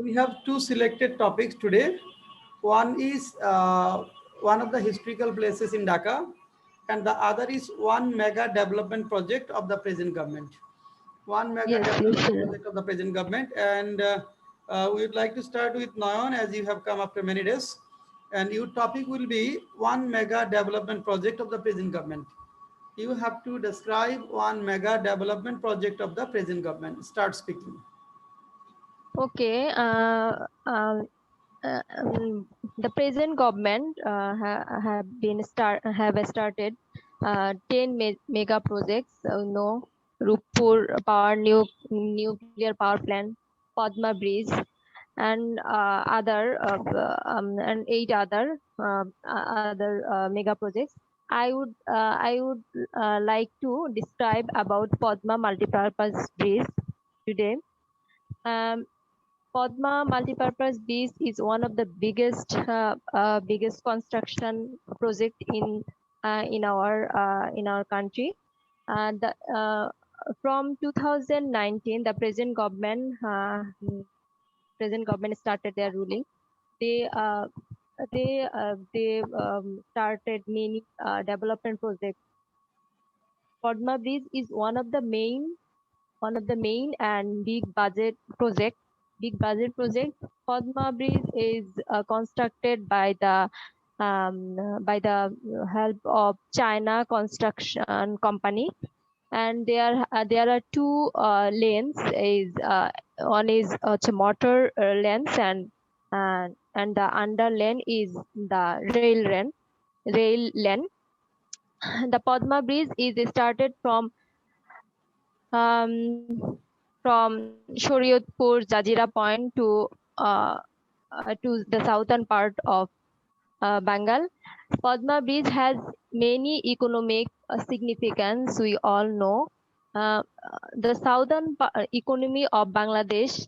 We have two selected topics today. One is one of the historical places in Dhaka, and the other is one mega development project of the present government. One mega Yes, yes, development sir. project of the present government, and we would like to start with Nayan as you have come after many days. And your topic will be one mega development project of the present government. You have to describe one mega development project of the present government. Start speaking. Okay. The present government have started 10 mega projects. Rupur Power Nuclear Power Plant, Padma Bridge, and and 8 other mega projects. I would like to describe about Padma multipurpose bridge today. Um, Padma multipurpose bridge is one of the biggest construction project in our country. The From 2019, the present government started their ruling. They started many development projects. Padma bridge is one of the main and big budget project. Padma Bridge is constructed by the help of China Construction Company, and there are two lanes. One is motor lanes, and the under lane is the rail lane. The Padma Bridge is started from Shariatpur Jazira Point to the southern part of Bengal. Padma Bridge has many economic significance. We all know the economy of Bangladesh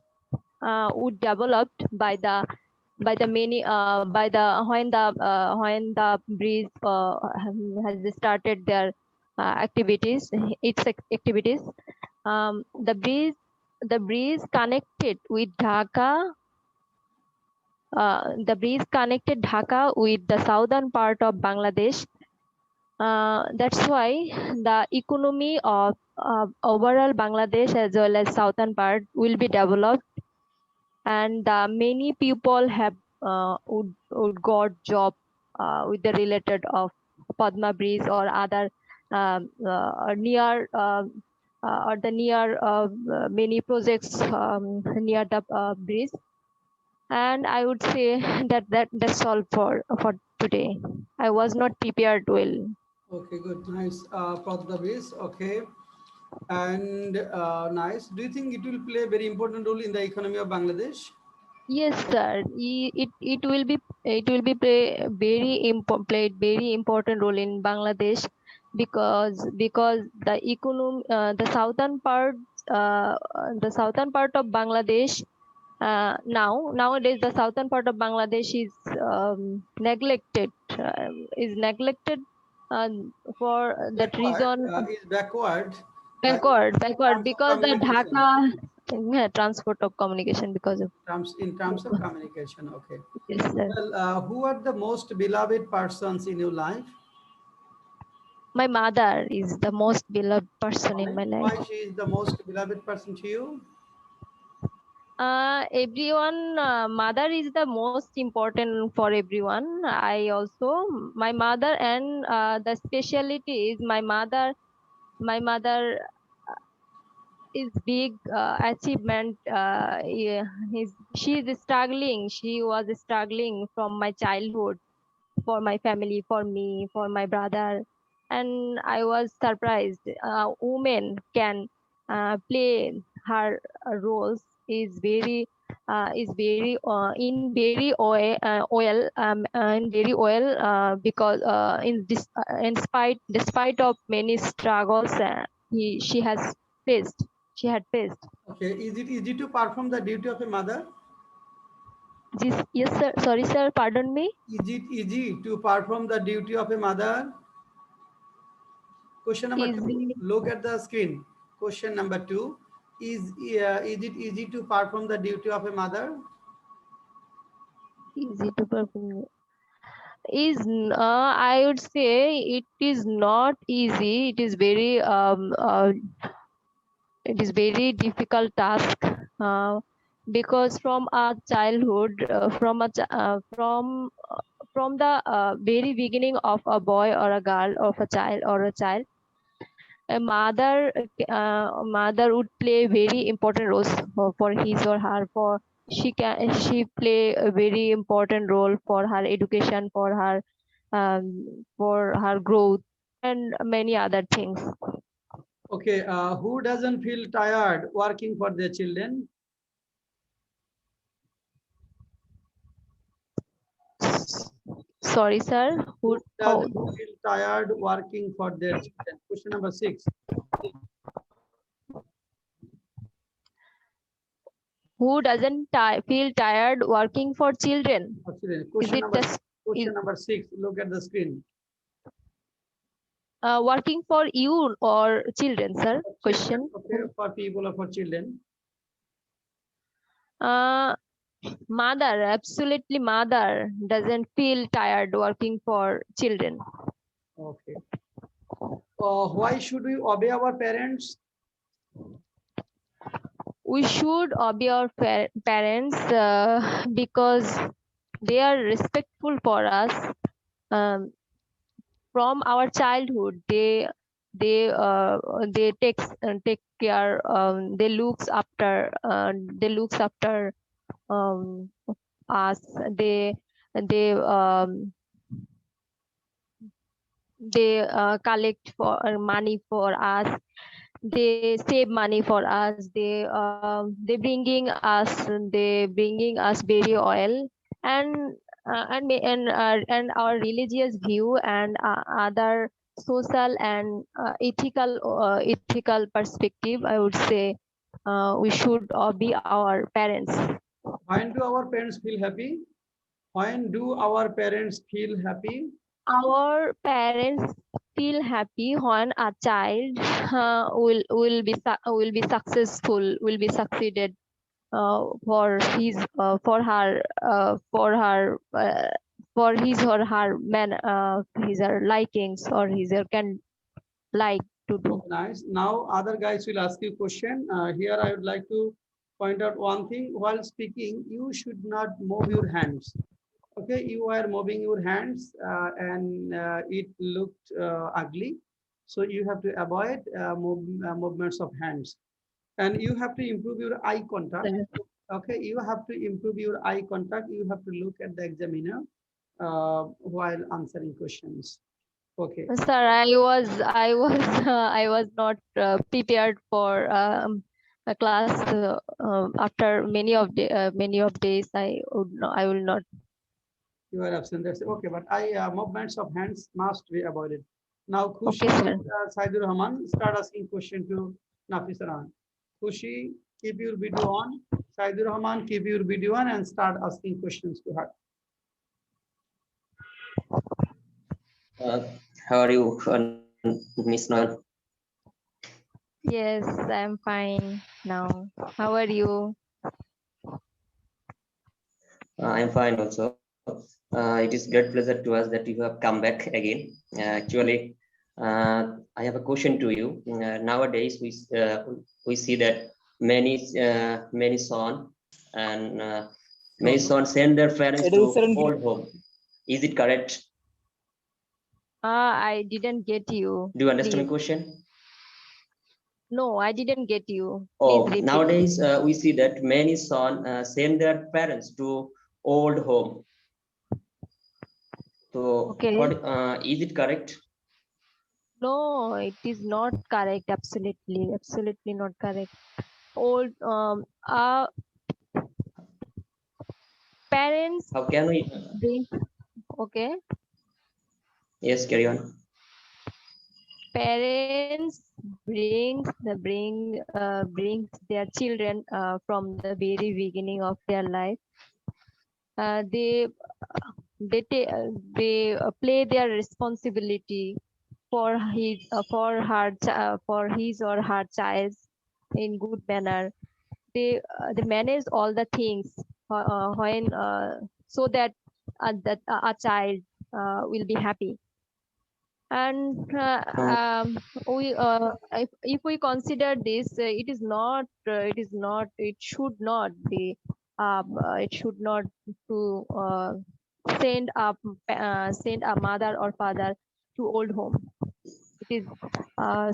would developed by the many by the when the bridge has started their activities. The bridge connected with Dhaka with the southern part of Bangladesh. That's why the economy of overall Bangladesh as well as southern part will be developed, and many people would got job with the related of Padma Bridge or other near or the near many projects near the bridge. And I would say that's all for today. I was not prepared well. Okay, good, nice. Pradha base, okay, and nice. Do you think it will play a very important role in the economy of Bangladesh? Yes, sir. It will be played very important role in Bangladesh, because the southern part of Bangladesh, nowadays the southern part of Bangladesh is neglected uh, for that Backward reason. is backward in Backward terms of because the communication. Dhaka, yeah, transport of communication because of. In terms of communication, okay. Yes, sir. Well, who are the most beloved persons in your life? My mother is the most beloved person in Why? my life. Why she is the most beloved person to you? Everyone, mother is the most important for everyone. My mother, and the speciality is my mother is big achievement. She was struggling from my childhood for my family, for me, for my brother, and I was surprised. Women can play her roles in very oil, because despite of many struggles she has faced she had faced. Okay, is it easy to perform the duty of a mother? Yes, sir. Sorry, sir. Pardon me. Is it easy to perform the duty of a mother? Question number Is two, look at the screen. Question number two, is it easy to perform the duty of a mother? Easy to perform. I would say it is not easy. It is very difficult task, because from our childhood, from the very beginning of a boy or a girl, of a child, a mother would play very important roles for his or her. She play a very important role for her education, for her growth, and many other things. Okay, who doesn't feel tired working for their children? Sorry, sir. Who How, doesn't feel tired working for their children? Question number 6. who doesn't feel tired working for children? For children. Is Question it number just is, question number 6. Look at the screen. working for you or children, sir? For children, Question. okay, for people or for children. Uh, Mother, absolutely mother doesn't feel tired working for children. Okay. Why should we obey our parents? We should obey our parents, because they are respectful for us. Um, from our childhood, they take care. They looks after um, us. They collect for money for us. They save money for us. They bringing us baby oil, and and our religious view, and other social and ethical perspective. I would say we should be our parents. When do our parents feel happy? When do our parents feel happy? Our parents feel happy when a child will be successful, will be succeeded, for his for his or her his or likings, or his or can like to do. Nice. Now other guys will ask you question. Here I would like to point out one thing. While speaking, you should not move your hands. Okay, you are moving your hands and it looked ugly. So you have to avoid movements of hands. And you have to improve your eye contact. Okay, you have to improve your eye contact. You have to look at the examiner while answering questions. Okay. Sir, I was not prepared for a class. After many of days, I will not. You are absent. That's okay, but movements of hands must be avoided. Now, Khushi Okay, sir. and Saidur Rahman start asking question to Nafis Saran. Khushi, keep your video on. Saidur Rahman, keep your video on and start asking questions to her. How are you, Miss Noel? Yes, I'm fine now. How are you? I'm fine also. It is great pleasure to us that you have come back again. Actually, I have a question to you. Nowadays, we see that many son and many sons send their parents to old home. Is it correct? I didn't get you. Do you understand Please. my question? No, I didn't get you. Please Oh, repeat. nowadays we see that many son send their parents to old home. So, Okay. what is it correct? No, it is not correct. Absolutely not correct. Old parents How can we? bring. Okay. Yes, carry on. Parents brings their children from the very beginning of their life. They play their responsibility for his or her child in good manner. They manage all the things when so that a child will be happy. And if we consider this, it should not be it should not to send a mother or father to old home. It is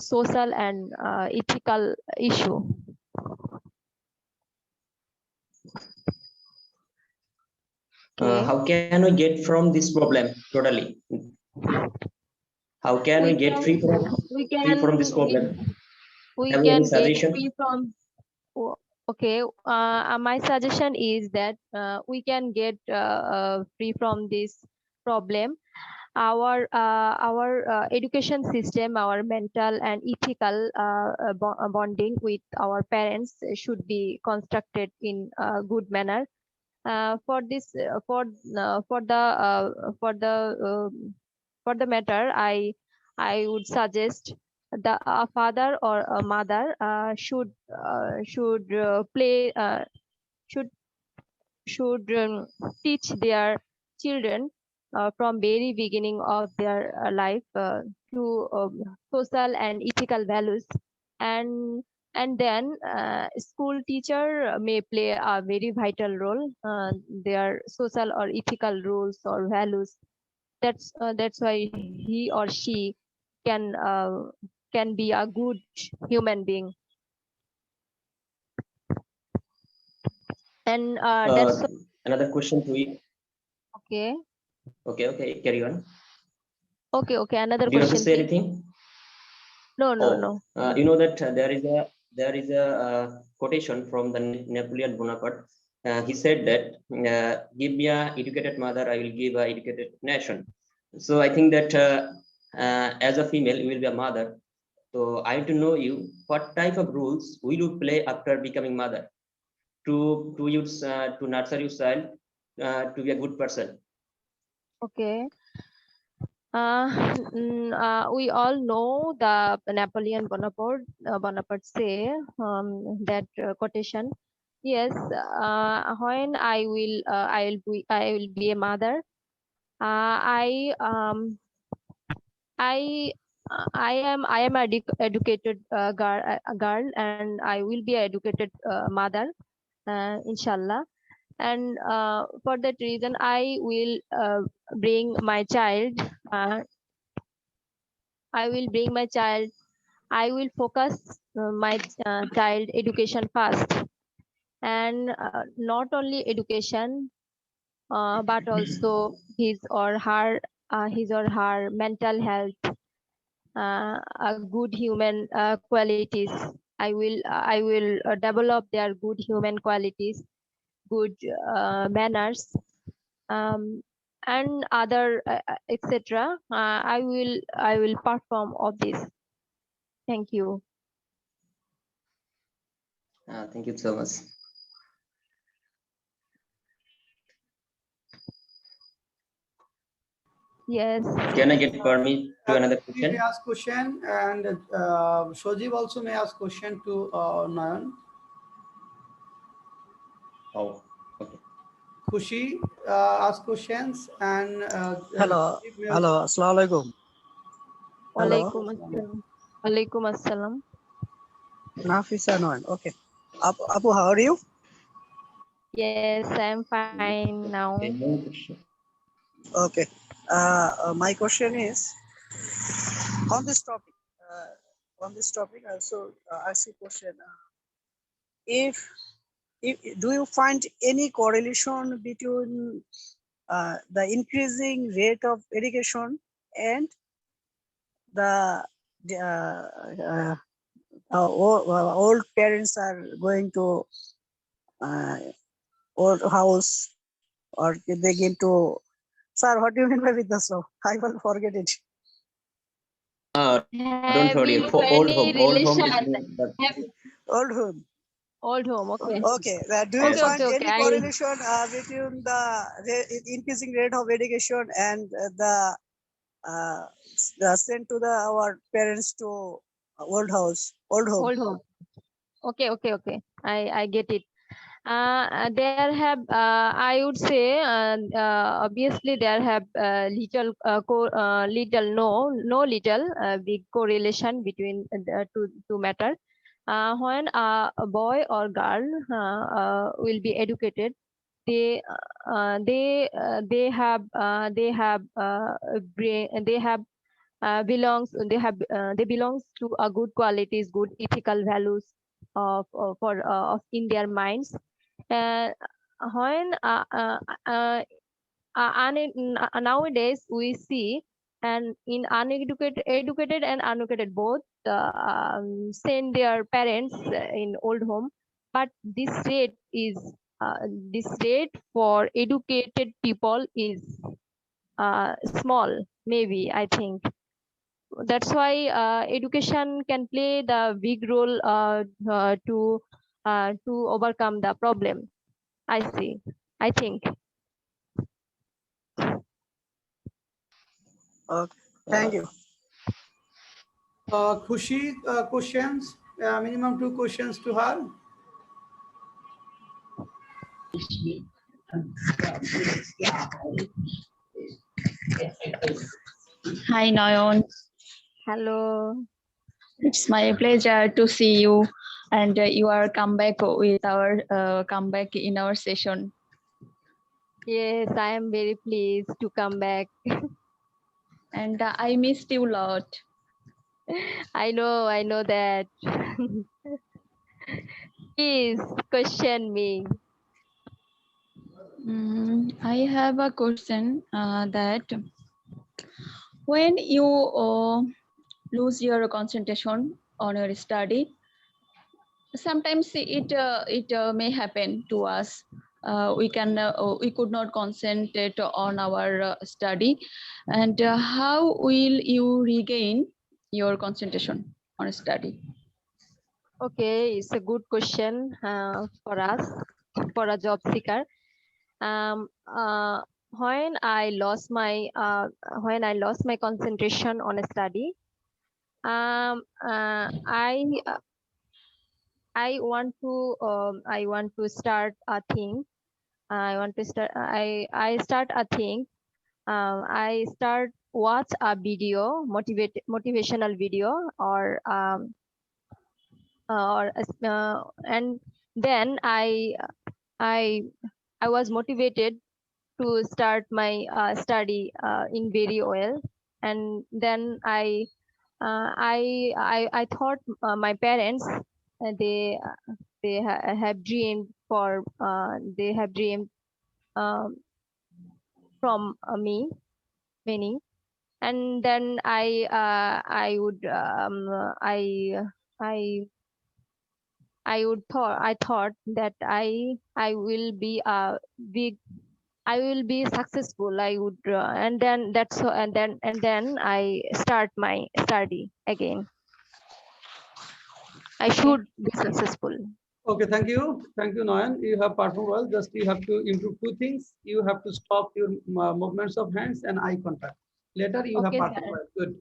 social and ethical issue. Okay. How can we get from this problem totally? How can we get free from this problem? We Have you any can get suggestion? free from. Okay, my suggestion is that we can get free from this problem. Our education system, our mental and ethical bonding with our parents should be constructed in a good manner. For this, for the matter, I would suggest the a father or a mother should should teach their children from very beginning of their life to social and ethical values, and then school teacher may play a very vital role, their social or ethical rules or values. That's why he or she can be a good human being. And that's Another question to you. okay. Okay, carry on. Okay, another Do you have to question, say please. anything? No. You know that there is a quotation from the Napoleon Bonaparte. He said that, give me a educated mother, I will give a educated nation. So I think that as a female, you will be a mother. So I want to know you, what type of rules will you play after becoming mother to nurture your child to be a good person? Okay. We all know the Napoleon Bonaparte say that quotation. Yes, when I will be a mother. I am educated girl, and I will be an educated mother, inshallah. And for that reason, I will bring my child. I will focus my child education first, and not only education, but also his or her mental health, good human qualities. I will develop their good human qualities, good manners, and other etc. I will perform of this. Thank you. Thank you so much. Yes. Can I get permission to another You question? may ask question, and Shojiv also may ask question to Nayan. Oh, okay. Khushi ask questions, and Hello, Shojiv may hello, also- assalamu alaikum. Hello, Walaikum assalam. Nafisa Noan. Okay, Apu, how are you? Yes, I'm fine now. Okay, no question. Okay, my question is on this topic. I also ask you a question. If do you find any correlation between the increasing rate of education and the old parents are going to old house, or they came to, sir, what do you mean by with the so? I will forget it. Don't worry. You For any old home is relation? Old home. Old home, okay. Okay. Do you Yes. find Okay, any correlation between the increasing rate of education and the sent to our parents to old home? Old home. Okay. I get it. There have, I would say, obviously there have big correlation between the two matter. When a boy or girl will be educated, they have brain, they belongs to a good qualities, good ethical values of in their minds. uh, when Nowadays we see, and in educated and uneducated both send their parents in old home, but this rate for educated people is small, maybe, I think. That's why education can play the big role to overcome the problem, I think. Okay, thank you. Khushi, questions, minimum 2 questions to her. Hi, Nayan. Hello. It's my pleasure to see you, and you are come back with our comeback in our session. Yes, I am very pleased to come back. And I missed you a lot. I know that. Please question me. I have a question that when you lose your concentration on your study, sometimes it may happen to us. We could not concentrate on our study, and how will you regain your concentration on study? Okay, it's a good question for us, for a job seeker. When I lost my concentration on a study, I want to start a thing. I start a thing. I start watch a video, motivational video, and then I was motivated to start my study in very well. And then I thought my parents, have dreamed um, from me many. And then I thought that I will be a big I will be successful. I would, and then I start my study again. I should be successful. Okay, thank you, Nayan. You have performed well. Just you have to improve 2 things. You have to stop your movements of hands and eye contact. Later, you have Okay, performed sir. well. Good.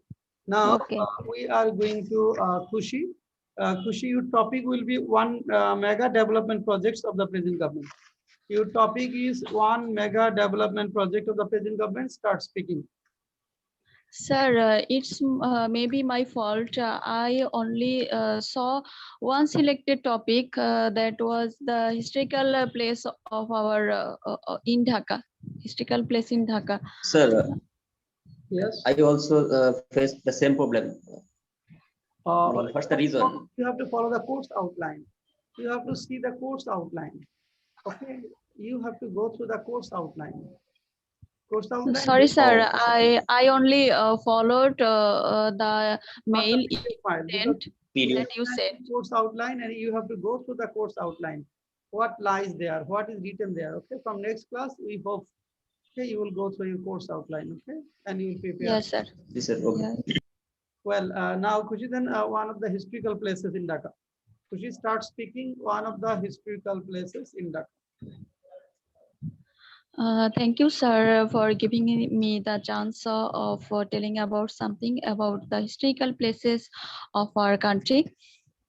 Now Okay. we are going to Khushi. Khushi, your topic will be one mega development projects of the present government. Your topic is one mega development project of the present government. Start speaking. Sir, it's maybe my fault. I only saw one selected topic that was the historical place of our in Dhaka, historical place in Dhaka. Sir, Yes. I also faced the same problem. What's the reason? You have to follow the course outline. You have to see the course outline. Okay. You have to go through the course outline. Course outline. Sorry, sir. Oh. I only followed the mail Because PDF. that you sent. course outline, and you have to go through the course outline. What lies there? What is written there? Okay. From next class, we hope. Okay, you will go through your course outline. Okay, and you will prepare. Yes, sir. This is okay. Yeah. Well, now Khushi, then one of the historical places in Dhaka. Khushi, start speaking one of the historical places in Dhaka. Thank you, sir, for giving me the chance of telling about something about the historical places of our country.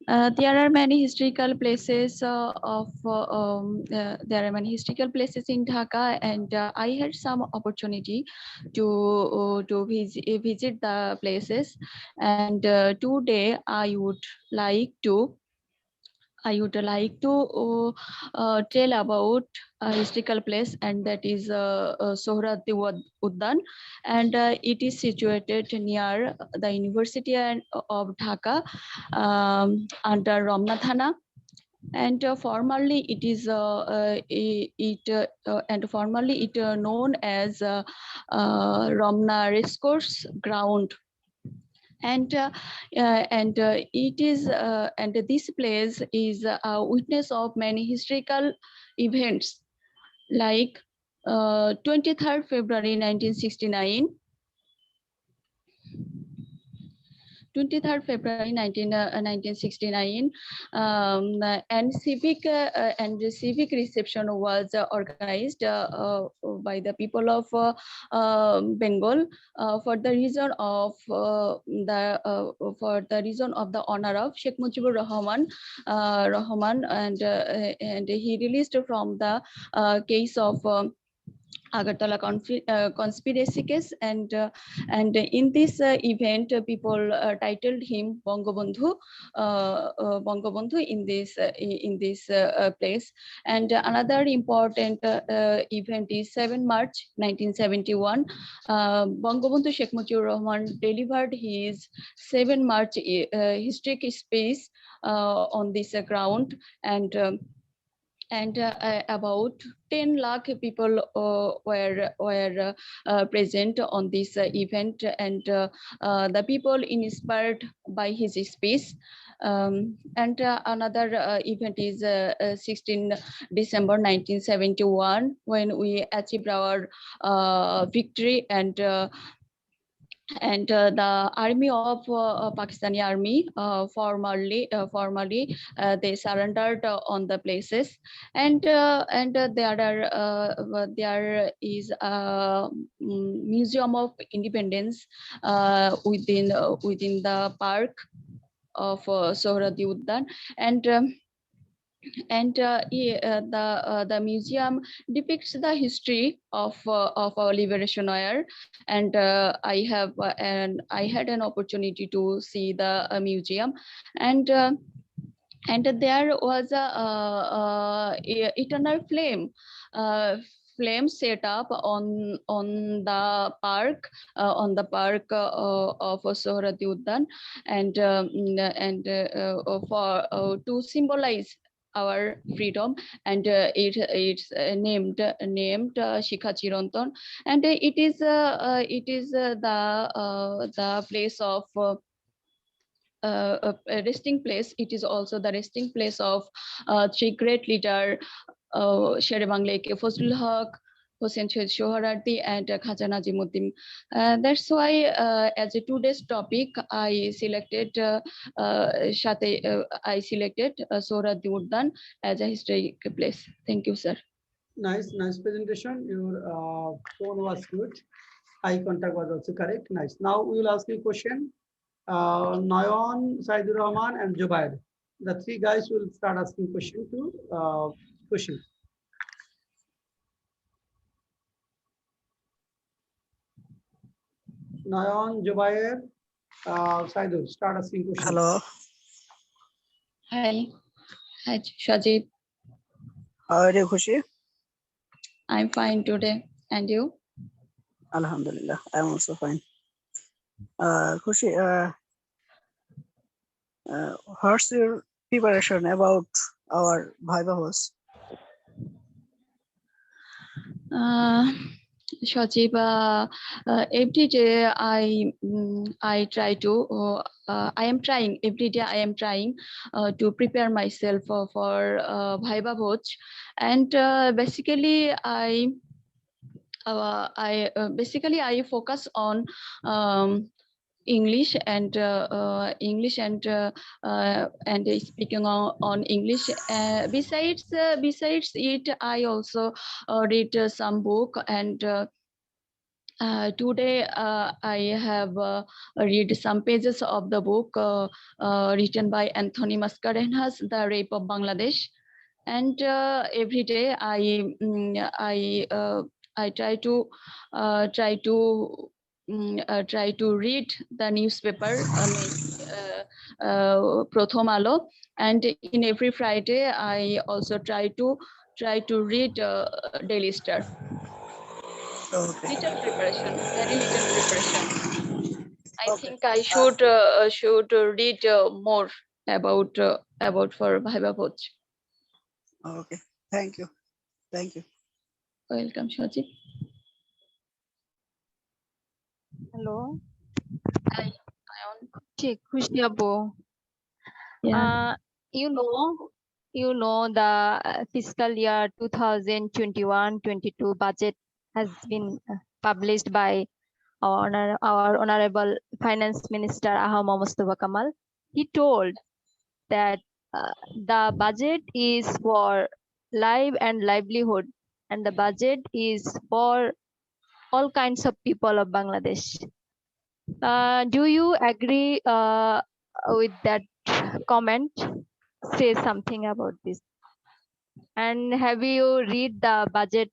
There are many historical places there are many historical places in Dhaka, and I had some opportunity to visit the places. And today I would like to tell about a historical place, and that is Sohrabdi Uddan, and it is situated near the University of Dhaka, under Ramna Thana. And formerly it is known as Ramna Racecourse Ground. And it is and this place is a witness of many historical events, like 23rd February 1969, 23rd February 1969, and civic reception was organized by the people of Bengal for the reason of the honor of Sheikh Mujibur Rahman, and he released from the case of Agartala conspiracy case, and in this event, people titled him Bangabandhu, in this place. And another important event is 7 March 1971. Bangabandhu Sheikh Mujibur Rahman delivered his 7 March historic speech on this ground, and about 10 lakh people were present on this event, and the people inspired by his speech. And another event is 16 December 1971, when we achieved our victory, and the army of Pakistani army formerly they surrendered on the places, and there is a museum of independence within the park of Sohrabdi Uddan, and the museum depicts the history of our liberation era, and I had an opportunity to see the museum, and there was a eternal flame set up on the park of Sohrabdi Uddan, and for to symbolize our freedom, and it's named Shikha Chirantan, and it is the place of a resting place. It is also the resting place of three great leader, Shere Bangla A.K. Fazlul Haq, Hossein Syed Sohrawardy, and Khaja Nazimuddin. That's why, as a today's topic, I selected Sohrabdi Uddan as a historic place. Thank you, sir. Nice presentation. Your tone was good. Eye contact was also correct. Nice. Now we will ask you a question. Nayan, Saidur Rahman, and Jubair. The three guys will start asking question to question. Nayan, Jubair, Saidur, start asking question. Hello. Hi, Shajib. How are you, Khushi? I'm fine today. And you? Alhamdulillah, I'm also fine. Khushi, what's your preparation about our Viva host? Shajib, every day I try to I am trying every day. I am trying to prepare myself for Viva Bhoj, and basically I focus on English and speaking on English. Besides it, I also read some book, and Today, I have read some pages of the book written by Anthony Mascarenhas, The Rape of Bangladesh, and every day I try to try to read the newspaper, Prothom Alo, and in every Friday I also try to read Daily Star. Okay. Little preparation, very little preparation. I Okay. think I should read more about for Bhaiba Bhoj. Okay. Thank you. Thank you. Welcome, Shajib. Hello. Hi, Khushi Abu. yeah. You know the fiscal year 2021-22 budget has been published by our honorable Finance Minister Ahama Mustafa Kamal. He told that the budget is for life and livelihood, and the budget is for all kinds of people of Bangladesh. Do you agree with that comment? Say something about this. And have you read the budget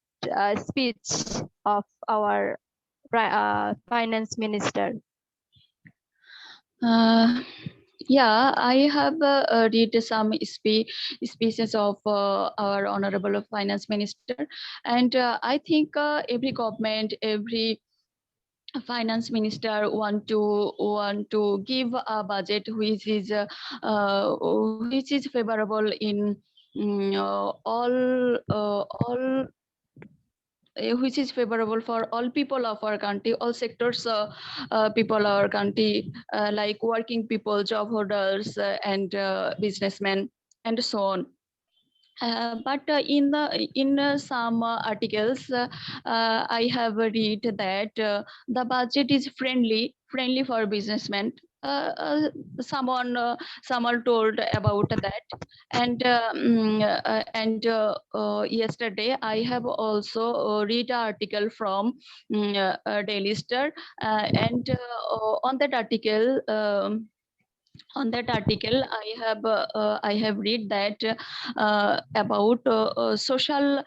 speech of our finance minister? Yeah, I have read some speeches of our honorable finance minister, and I think every government, every finance minister want to give a budget which is favorable in all which is favorable for all people of our country, all sectors people of our country, like working people, job holders, and businessmen, and so on. But in some articles, I have read that the budget is friendly for businessmen. Someone told about that, and yesterday I have also read an article from Daily Star, and on that article. I have read that about social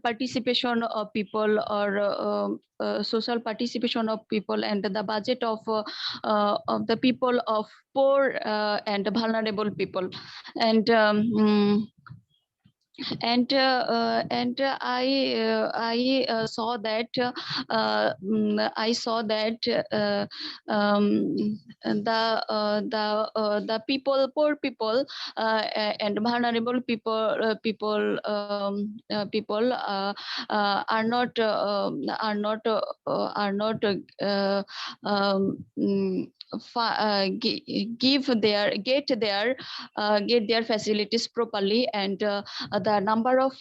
participation of people, or social participation of people, and the budget of the people of poor and vulnerable people, and I saw that the people, poor people, and vulnerable people are not get their facilities properly, and the number of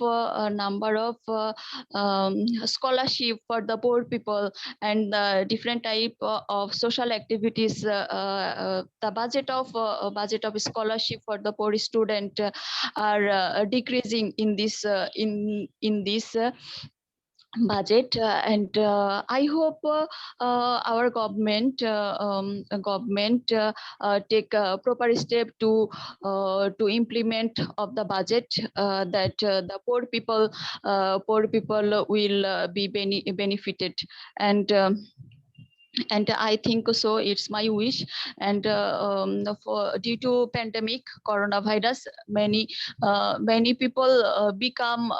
scholarship for the poor people, and different type of social activities, the budget of scholarship for the poor student are decreasing in this budget, and I hope our government take a proper step to implement of the budget, that the poor people will be benefited, and I think so it's my wish. And for due to pandemic coronavirus, many people become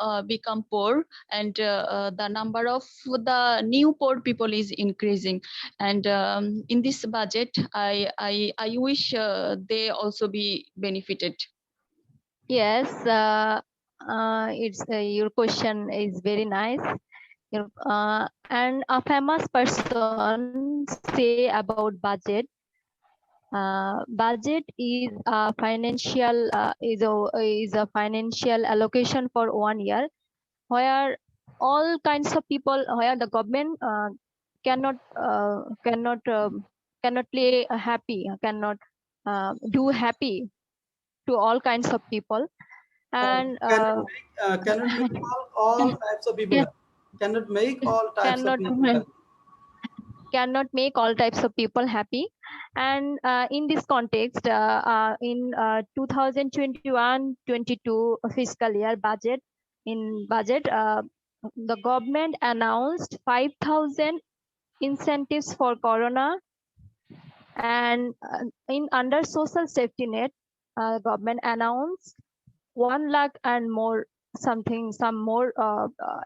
poor, and the number of the new poor people is increasing, and in this budget I wish they also be benefited. Yes, it's your question is very nice. And a famous person say about budget. Budget is a financial is a financial allocation for 1 year, where all kinds of people, where the government cannot play happy, cannot do happy to all kinds of people, and Cannot make all types of people. yes, Cannot make all types of Cannot people make- happy. cannot make all types of people happy. And in this context, in 2021-22 fiscal year budget, the government announced 5,000 incentives for corona, and in under social safety net, government announced 1 lakh and more some more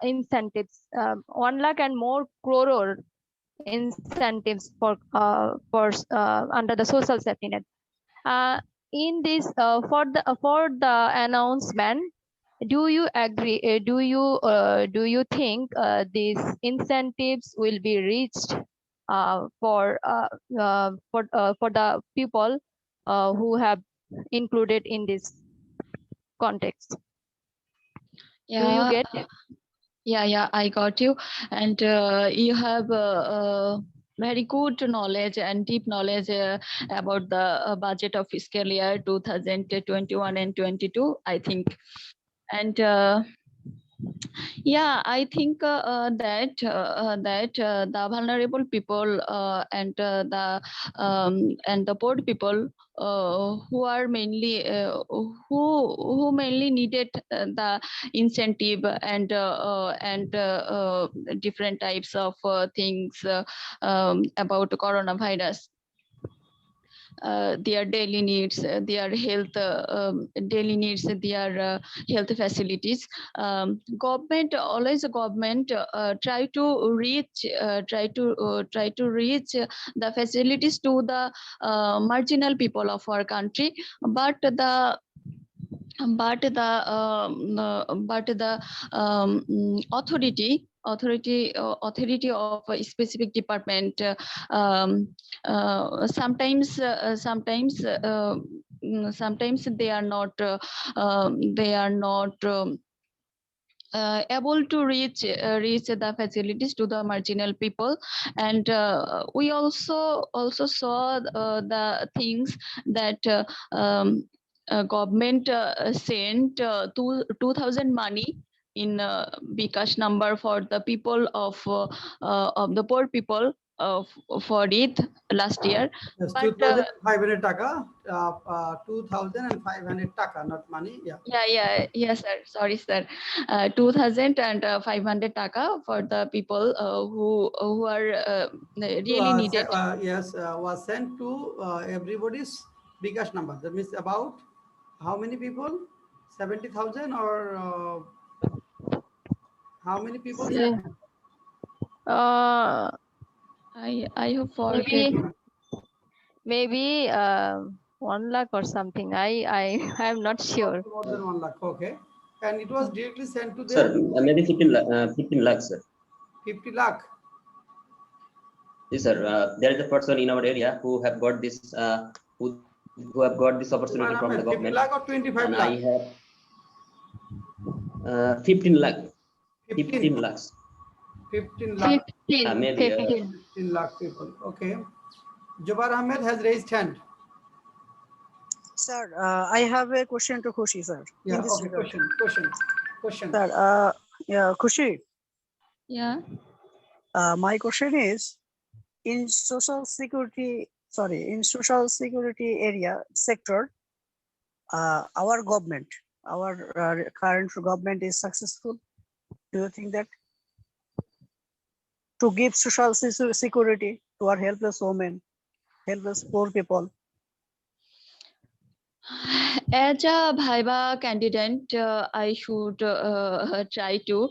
incentives, 1 lakh and more crore incentives for under the social safety net. In this for the announcement, do you agree? Do you think these incentives will be reached for the people who have included in this context? Do you Yeah, get? yeah, I got you. And you have very good knowledge and deep knowledge about the budget of fiscal year 2021 and 22, I think. And yeah, I think that the vulnerable people and the poor people who are mainly who mainly needed the incentive and different types of things about coronavirus. Their daily needs, their health daily needs, their health facilities. Government try to reach the facilities to the marginal people of our country, but the authority of a specific department sometimes they are not able to reach the facilities to the marginal people. And we also saw the things that government sent 2,000 money in Bikash number for the people of the poor people for it last year. Yes, But 2,500 taka, 2,500 taka, not money. Yeah. yes sir, sorry sir, 2,500 taka for the people who are really needed. Yes, was sent to everybody's Bikash number. That means about how many people? 70,000 or how many people? Yeah. I have forget. Maybe 1 lakh or something. I am not sure. More than 1 lakh. Okay. And it was directly sent to Sir, them. maybe 15 lakhs, sir. 50 lakh. Yes, sir. There is a person in our area who have got this who have got this opportunity from the 50 government. lakh or 25 And lakh? I have 15 lakh. 15 lakhs. 15 lakh. 15, Maybe 15 lakh people. Okay. Jubair Ahmed has raised hand. Sir, I have a question to Khushi, sir. Yeah. In this Okay. regard. Question. Sir, yeah, Khushi. Yeah. My question is, in social security area sector, our government, our current government is successful. Do you think that to give social security to our helpless women, helpless poor people? As a Viva candidate, I should try to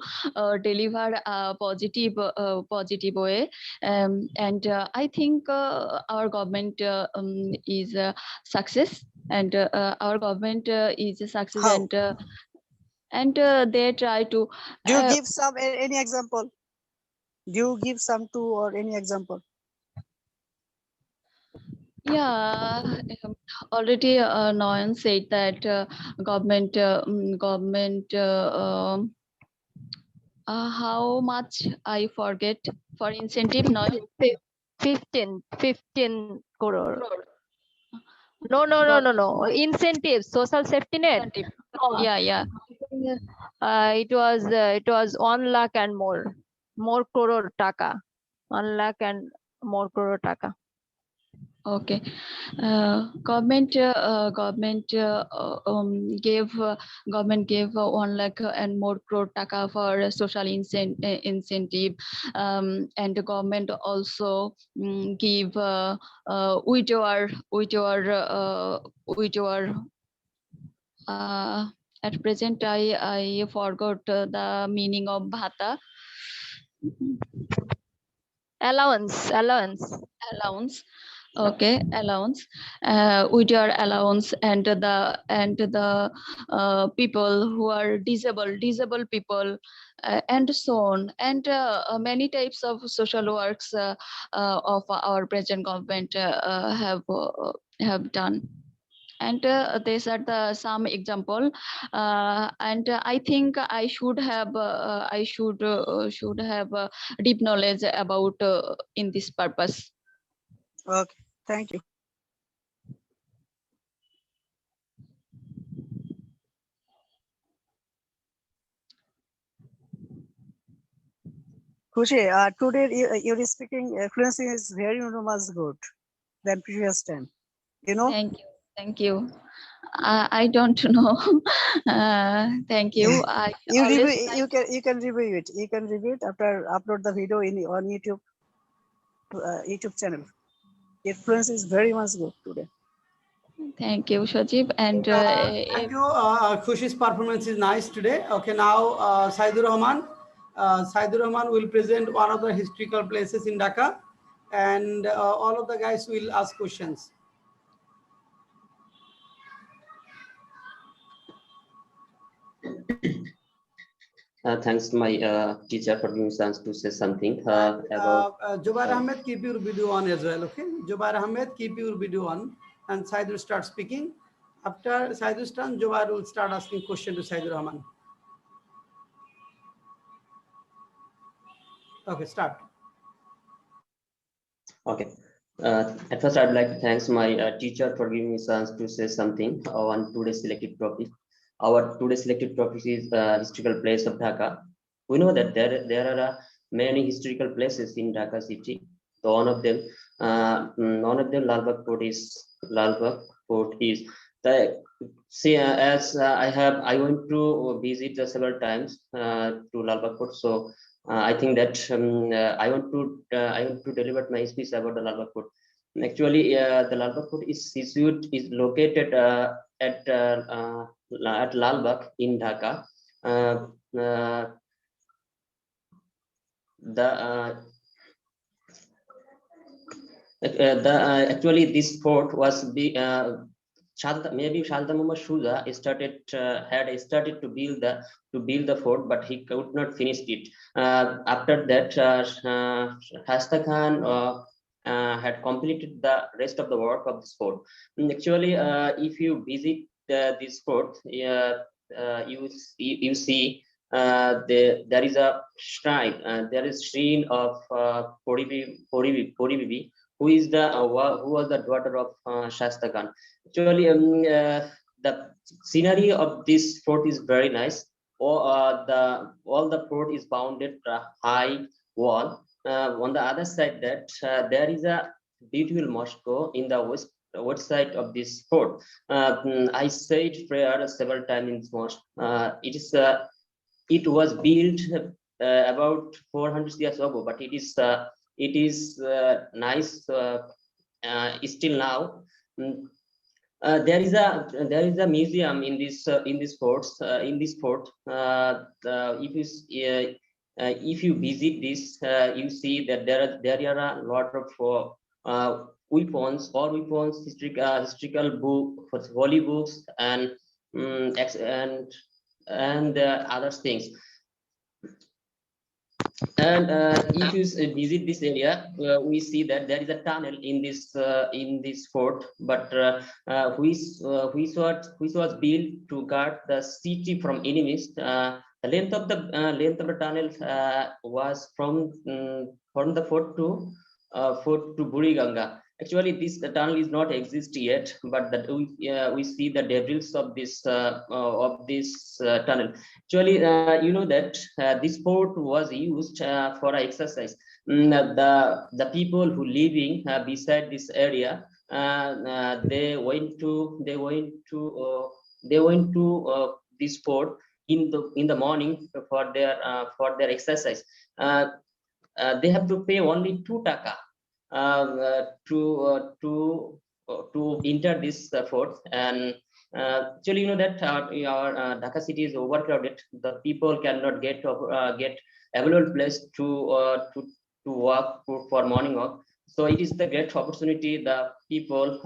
deliver a positive way, and I think our government is a success, and our government is a success. How? And they try to. Do you give some any example? Do you give some two or any example? Yeah, already Noyan said that government how much I forget for incentive now. 15 crore. No. Incentives, social safety net. Yeah. It was 1 lakh and more. more crore taka, 1 lakh and more crore taka. Okay. Government gave 1 lakh and more crore taka for social incentive, and the government also give widower at present I forgot the meaning of bhata. Allowance. Okay, allowance, widower allowance, and the people who are disabled people, and so on, and many types of social works of our present government have done. And these are the some example, and I think I should have deep knowledge about in this purpose. Okay, thank you. Khushi, today your speaking fluency is very much good than previous time. You know, Thank you. I don't know. Thank you. I you always review, you can review it. You can review it after upload the video on YouTube channel. Your fluency is very much good today. thank you, Shajib. And Thank you. Khushi's performance is nice today. Okay, now Saidur Rahman. Saidur Rahman will present one of the historical places in Dhaka, and all of the guys will ask questions. Thanks to my teacher for giving me chance to say something about. Jubair Ahmed, keep your video on as well. Okay, Jubair Ahmed, keep your video on, and Saidur start speaking. After Saidur's turn, Jubair will start asking question to Saidur Rahman. Okay, start. Okay. At first, I'd like to thank my teacher for giving me chance to say something on today's selected topic. Our today's selected topic is historical place of Dhaka. We know that there are many historical places in Dhaka city. So one of them, Lal Bagh Fort is the. See, as I went to visit several times to Lal Bagh Fort. So I think that I want to deliver my speech about the Lal Bagh Fort. Actually, the Lal Bagh Fort is located at Lal Bagh in Dhaka. Actually this fort was maybe Shalta Muhammad Shuja had started to build the fort, but he could not finish it. After that, Shasta Khan had completed the rest of the work of this fort. And actually, if you visit this fort, you see there is a shrine. There is shrine of Pori Bibi, who was the daughter of Shasta Khan. Actually, the scenery of this fort is very nice. All the fort is bounded high wall. On the other side, there is a beautiful mosque in the west side of this fort. I said prayer several times in this mosque. It was built about 400 years ago, but it is nice still now. There is a museum in this fort. If you visit this, you see that there are a lot of weapons, historical book, holy books, and other things. And if you visit this area, we see that there is a tunnel in this fort, but which was built to guard the city from enemies. The length of the tunnel was from the fort to Buriganga. Actually, this tunnel is not exist yet, but that we see the debris of this tunnel. Actually, you know that this port was used for exercise. The people who living beside this area, they went to this port in the morning for their exercise. They have to pay only 2 taka to enter this fort. And actually, you know that our Dhaka city is overcrowded. The people cannot get available place to walk for morning walk. So it is the great opportunity the people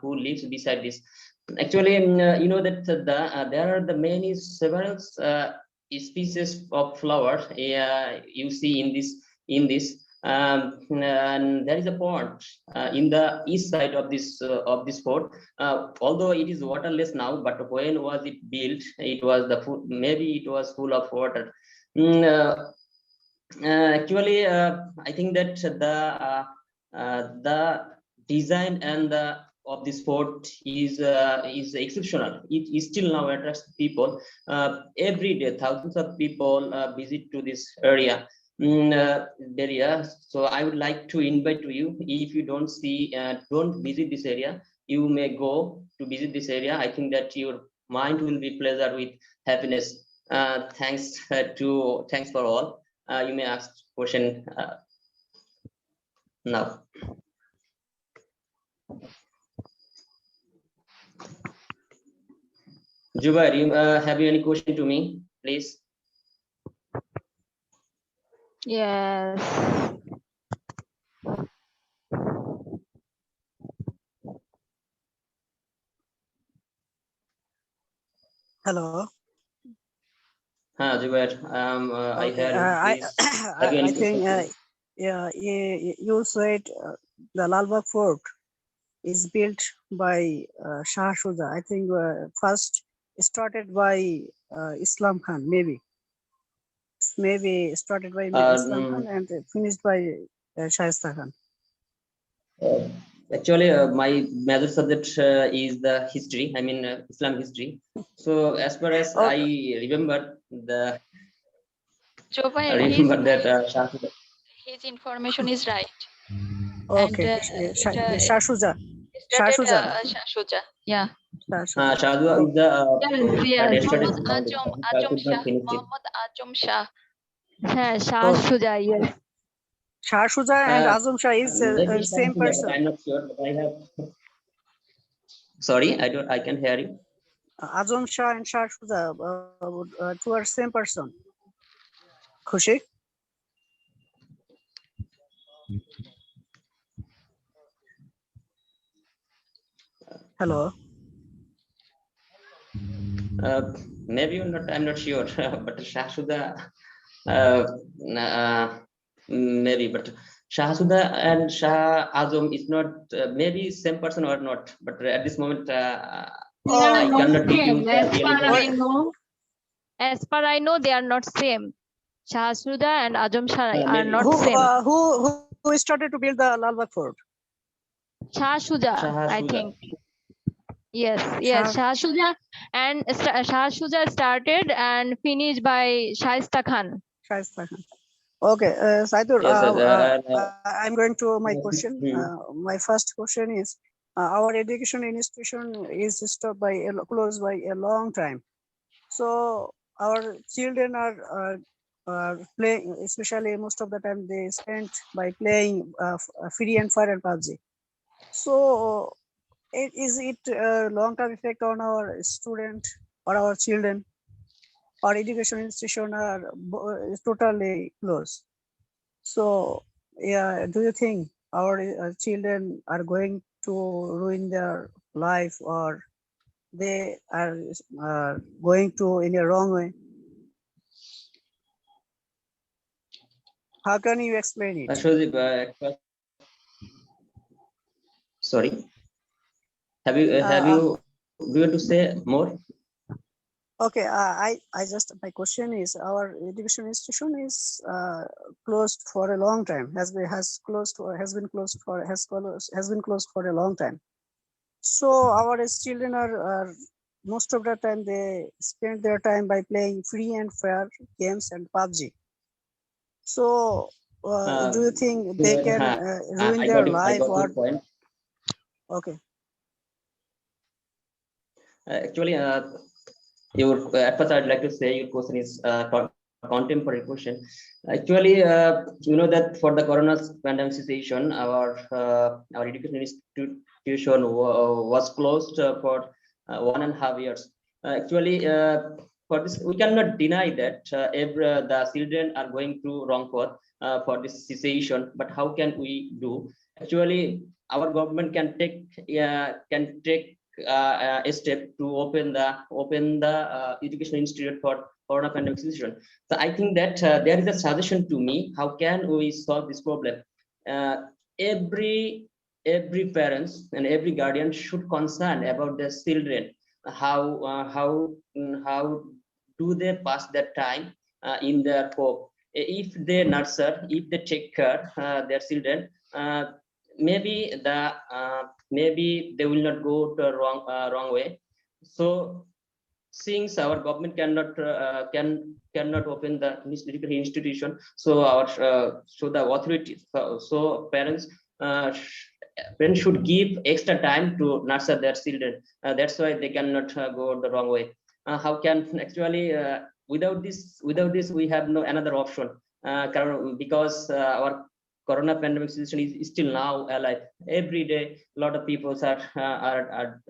who lives beside this. Actually, you know that there are the many several species of flowers you see in this. And there is a pond in the east side of this fort. Although it is waterless now, but when was it built? It was maybe it was full of water. Actually, I think that the design and of this fort is exceptional. It is still now attracts people. Every day, thousands of people visit to this area. So I would like to invite to you. If you don't visit this area, you may go to visit this area. I think that your mind will be pleasure with happiness. Thanks for all. You may ask question now. Jubair, have you any question to me, please? Yes. Hello. Jubair, I Okay. heard you. Please, have you any I think question? yeah, you said the Lal Bagh Fort is built by Shah Shuja. I think first started by Islam Khan, maybe started by Islam Khan and finished by Shaista Khan. Actually, my major subject is the history. I mean, Islam history. So as far as I remember, Shah Shuja. His information is right. Okay, Shah Shuja. Shah Shuja. Shah Shuja. Yeah. Shah Shuja is the Yes. destroyed Azam Shah. Muhammad Azam Shah. Shah Shuja, yes. Shah Shuja and Azam Shah is maybe same Shah Shuja, person. but I'm not sure. But I have. Sorry, I can hear you. Azam Shah and Shah Shuja, two are same person. Khushi? Hello. Maybe I'm not sure, but Shah Shuja, maybe, but Shah Shuja and Shah Azam is not maybe same person or not, but at this moment I cannot give you As per I know, they are not same. Shah Shuja and Azam Shah are not same. Who started to build the Lal Bagh Fort? Shah Shuja, I think. Yes, Shah Shuja and Shah Shuja started and finished by Shaista Khan. Shaista Khan. Okay, Saidur, Yes, I'm going to my question. My first question is, our education institution is stopped closed by a long time. So our children are playing, especially most of the time they spend by playing Free and Fire and PUBG. So is it a long-term effect on our student or our children? Our education institution are is totally closed. So yeah, do you think our children are going to ruin their life, or they are going to in a wrong way? How can you explain it? Sorry, have you do you want to say more? Okay, I just, my question is, our education institution is closed for a long time, has been closed for a long time. So our children are most of the time they spend their time by playing free and fair games and PUBG. So do you think they can ruin I their got it. I life got or? your point. Okay. Actually, your at first I'd like to say your question is contemporary question. Actually, you know that for the corona pandemic situation, our education institution was closed for 1.5 years. Actually, for this we cannot deny that the children are going through wrong path for this situation. But how can we do? Actually, our government can take a step to open the education institute for corona pandemic situation. So I think that there is a suggestion to me. How can we solve this problem? Uh, every parents and every guardian should concern about their children. How do they pass that time in their home? If they nurture, if they take care their children, maybe maybe they will not go to a wrong way. So since our government cannot open the education institution, so the authorities, so parents should give extra time to nurture their children. That's why they cannot go the wrong way. How can actually without this we have no another option, because our corona pandemic situation is still now alive. Every day a lot of people are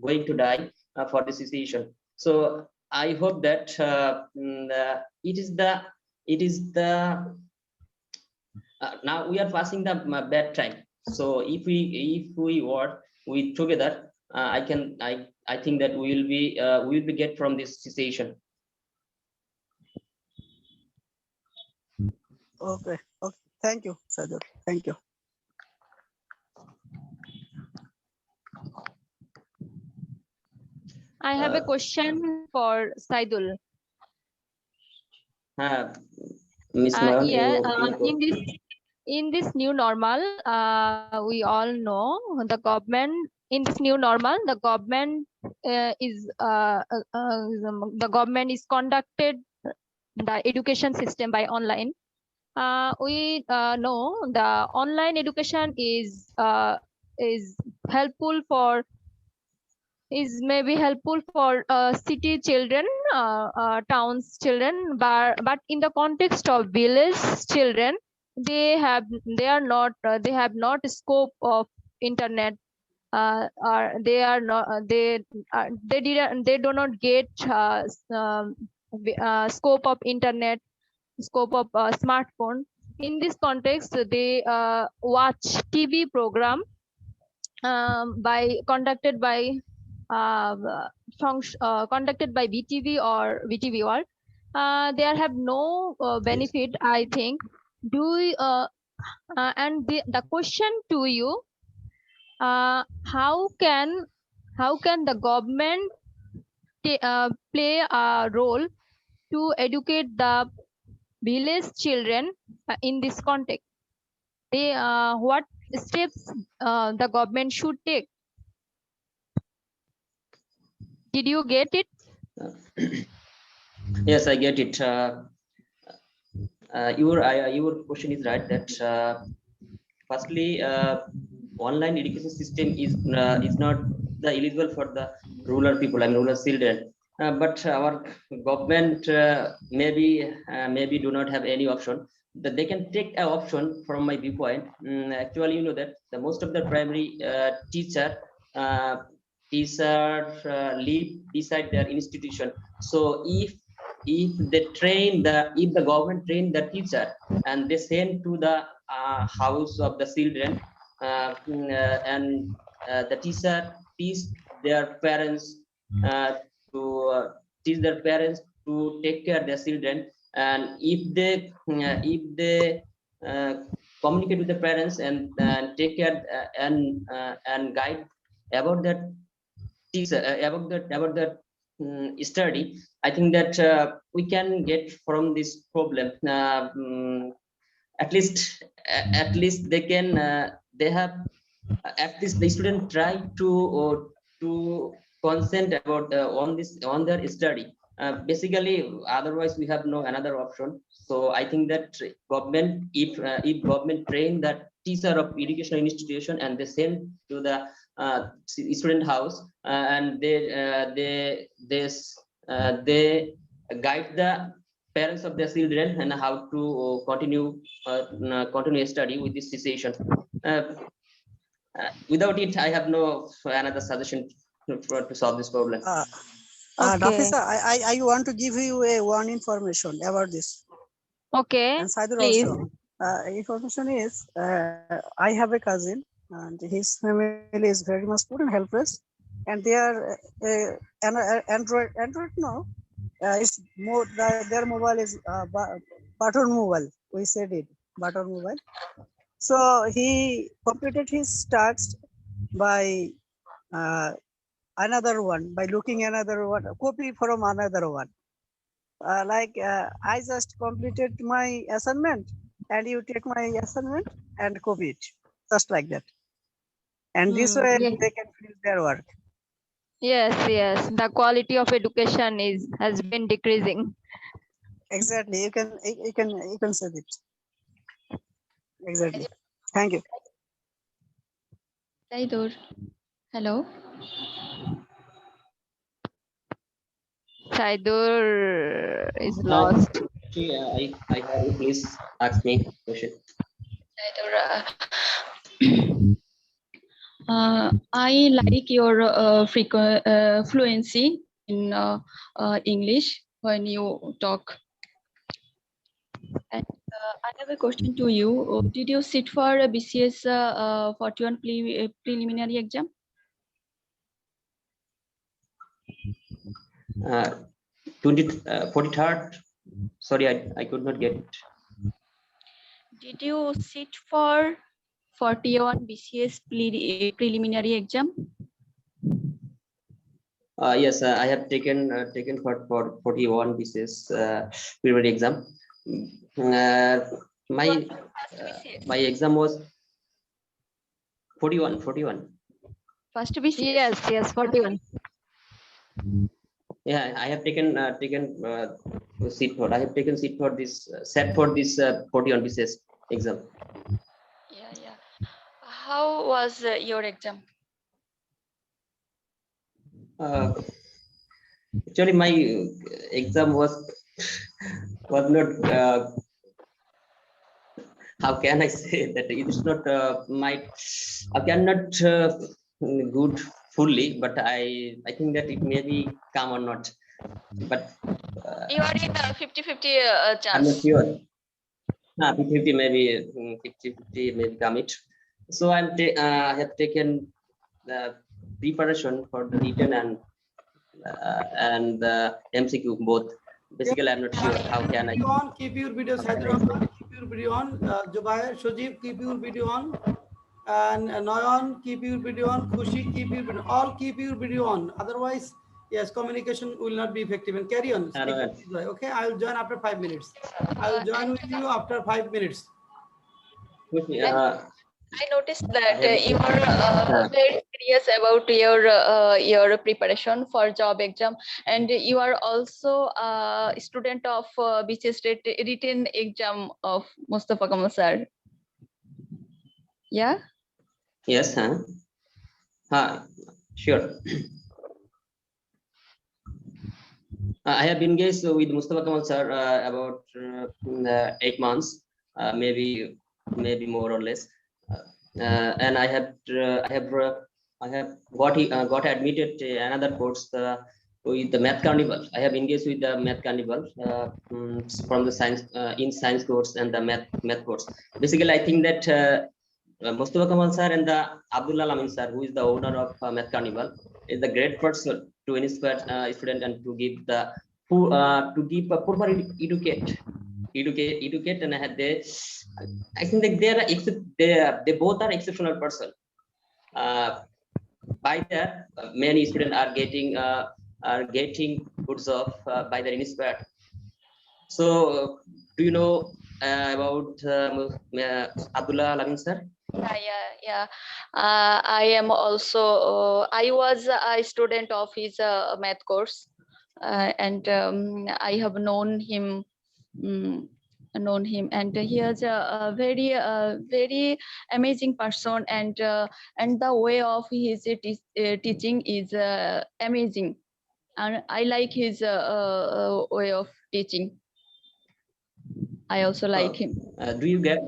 going to die for this situation. So I hope that it is the now we are passing the bad time. So if we work with together, I think that we will be get from this situation. Okay. Okay. Thank you, Sajid. Thank you. I have a question for Saidul. Miss Nayan, Yeah, you in this new normal, we all know the government. In this new normal, the government the government is conducted the education system by online. We know the online education is helpful for maybe helpful for city children, towns children, but in the context of village children, they have not scope of internet, or they are not they do not get scope of internet, scope of smartphone. In this context, they watch TV program conducted by BTV or VTV World. There have no benefit, I think. And the question to you, how can the government play a role to educate the village children in this context? What steps the government should take? Did you get it? Yes, I get it. Your question is right that firstly, online education system is not the eligible for the rural people and rural children. But our government maybe do not have any option. That they can take an option from my viewpoint. Actually, you know that the most of the primary teacher live beside their institution. So if the government train the teacher and they send to the house of the children, and the teacher teach their parents to teach their parents to take care of their children. And if they communicate with the parents and take care and guide about that teacher about that study, I think that we can get from this problem. At least they can they have at least the student try to concentrate about on their study. Basically, otherwise we have no another option. So I think that government, if government train that teacher of educational institution and they send to the student house, and they guide the parents of their children and how to continue study with this situation. Without it, I have no another suggestion to solve this problem. Dr. Sir, I want to give you one information about this. Okay, And Saidur please. also. Information is, I have a cousin and his family is very much poor and helpless. And they are Android no, it's more, their mobile is button mobile. We said it, button mobile. So he completed his tasks by another one, by looking another one, copy from another one. I just completed my assignment and you take my assignment and copy it, just like that. And this way Yes. they can finish their work. Yes. The quality of education has been decreasing. Exactly. You can say it. Exactly. Thank you. Saidur, hello. Saidur is lost. I have you. Please ask me question. I like your fluency in English when you talk. And I have a question to you. Did you sit for a BCS 41 preliminary exam? 43rd. Sorry, I could not get it. Did you sit for 41 BCS preliminary exam? Yes, I have taken for 41 BCS preliminary exam. My exam was 41. First BCS? Yes, 41. Yeah, I have taken seat for. I have taken seat for this set for this 41 BCS exam. Yeah. How was your exam? Actually, my exam was not. How can I say that it is not I cannot good fully, but I think that it may be come or not. But You are in a 50-50 chance. I'm not sure. 50-50 maybe 50-50 maybe come it. So I have taken the preparation for the written and the MCQ both. Basically, I'm not sure how can I. Keep your video, Hyderabad, keep your video on. Jubair, Shojib, keep your video on. And Noyon, keep your video on. Khushi, keep your video. All keep your video on. Otherwise, yes, communication will not be effective. And carry on. Okay, I will join after 5 minutes. I will join with you after 5 minutes. I noticed that you are very serious about your preparation for job exam, and you are also a student of BCS written exam of Mustafa Kamal sir. Yeah. Yes. Sure. I have been engaged with Mustafa Kamal sir about 8 months, maybe more or less. And I have got admitted another course with the Math Carnival. I have engaged with the Math Carnival from the science in science course and the math course. Basically, I think that Mustafa Kamal sir and the Abdullah Amin sir, who is the owner of Math Carnival, is the great person to inspire student and to give a proper educate and I think that they both are exceptional person. By that, many students are getting are getting good job by the inspired. So, do you know about Abdullah Alamin sir? Yeah. I am also. I was a student of his math course, and I have known him. And he is a very amazing person, and the way of his teaching is amazing, and I like his way of teaching. I also like him. Do you get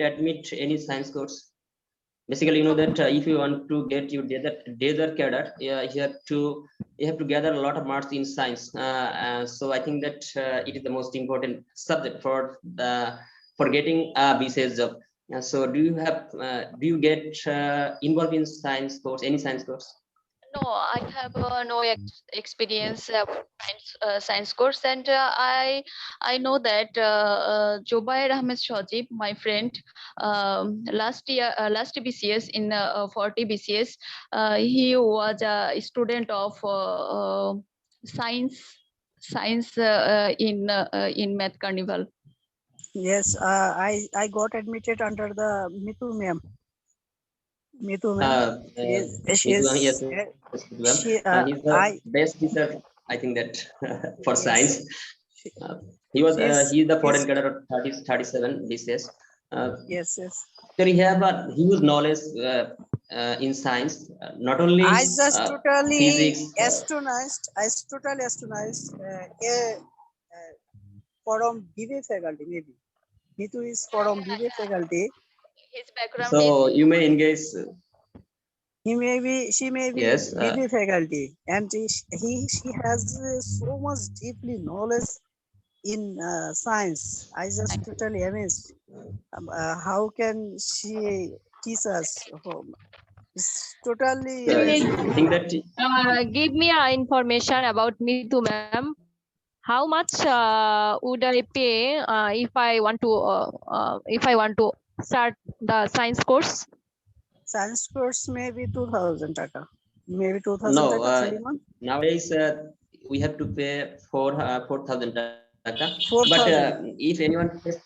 admit any science course? Basically, you know that if you want to get your desert cadre, you have to gather a lot of marks in science. So I think that it is the most important subject for getting a BCS job. So do you get involved in science course, any science course? No, I have no experience science course, and I know that Jobair Ahmed Shajib, my friend, last BCS in 40 BCS, he was a student of science in Math Carnival. Yes, I got admitted under the Mitu ma'am. Mitu ma'am. He's the best teacher, I think that for science. He's the foreign cadre of 37 BCS. Yes. So he have a huge knowledge in science, not only I just totally physics. astonished. From BBA faculty, maybe. Mitu is from BBA faculty. His background So is you may engage. She may be Yes, BBA faculty, and she has so much deeply knowledge in science. I just totally amazed. How can she teach us? It's totally amazing. I think that Give me information about Mitu ma'am. How much would I pay if I want to start the science course? Science course maybe 2,000 taka. Maybe 2,000 no. taka. Nowadays we have to pay 4,000 taka. 4,000. But if anyone face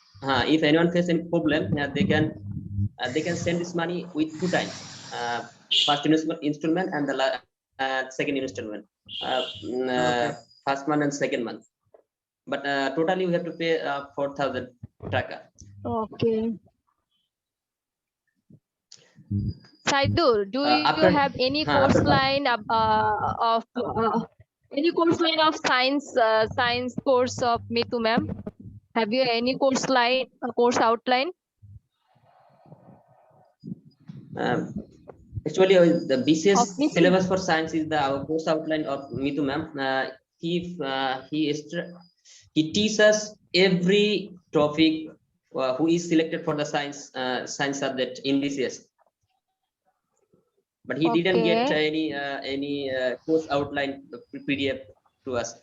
any problem, they can send this money with 2 times. First installment and the second installment. Okay. First month and second month. But totally we have to pay 4,000 taka. Okay. Saidur, do you After- have any after course line of science course of Mitu ma'am? Have you any course outline? Actually, the BCS Of Mitu? syllabus for science is our course outline of Mitu ma'am. He teaches us every topic who is selected for the science subject in BCS. But he didn't get any course outline PDF to us.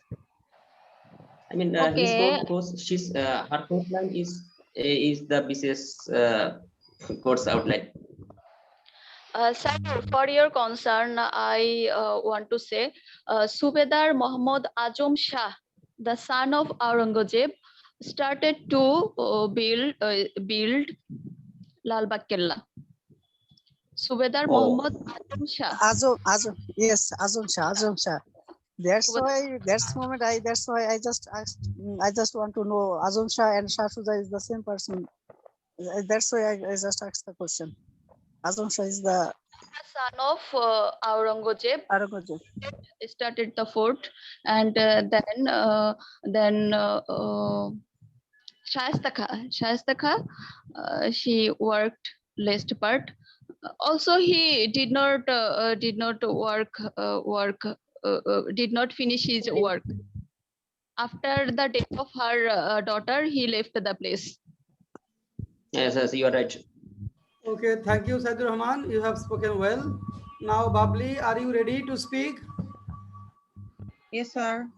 I mean, his course, her course line is the BCS course outline. Sir, for your concern, I want to say Subedar Muhammad Azam Shah, the son of Aurangzeb, started to build Lal Bagh Killa. Subedar Muhammad Azam Shah. Azam Shah. That's why I just asked. I just want to know Azam Shah and Shah Shuja is the same person. That's why I just asked the question. Azam Shah is the son of Aurangzeb. Started the fort, and then Shahistha Khan, she worked last part. Also, he did not finish his work. After the death of her daughter, he left the place. Yes, you are right. Okay, thank you, Saidur Rahman. You have spoken well. Now, Babli, are you ready to speak? Yes, sir.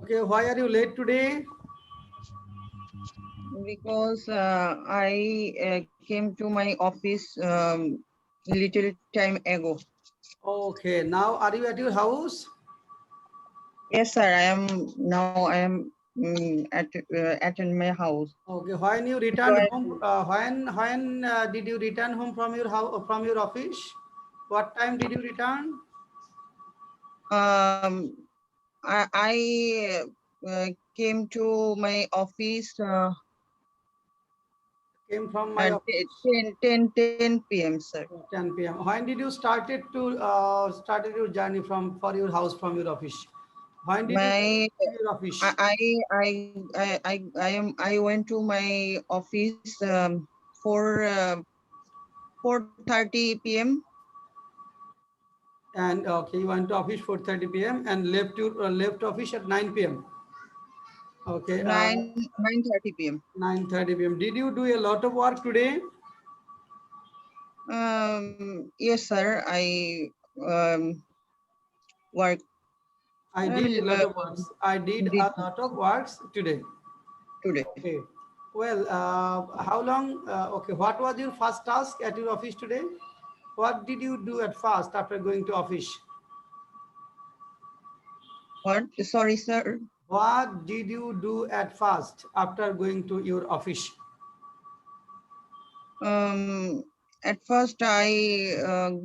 Okay, why are you late today? Because I came to my office little time ago. Okay, now are you at your house? Yes, sir. I am now. I am at in my house. Okay, when you So returned home, when did you return home from your house, from your office? What time did you return? I came to my office Came from my at office 10 p.m. sir. 10 p.m. When did you started your journey from for your house from your office? When did you My leave your office? I went to my office for 4:30 p.m. And okay, you went to office 4:30 p.m. and left office at 9 p.m. Okay, 9:30 p.m. 9:30 p.m. Did you do a lot of work today? Yes, sir. I work I did a lot of works. I did did a lot of works today. today. Okay. Well, how long? Okay, what was your first task at your office today? What did you do at first after going to office? What? Sorry, sir. What did you do at first after going to your office? At first, I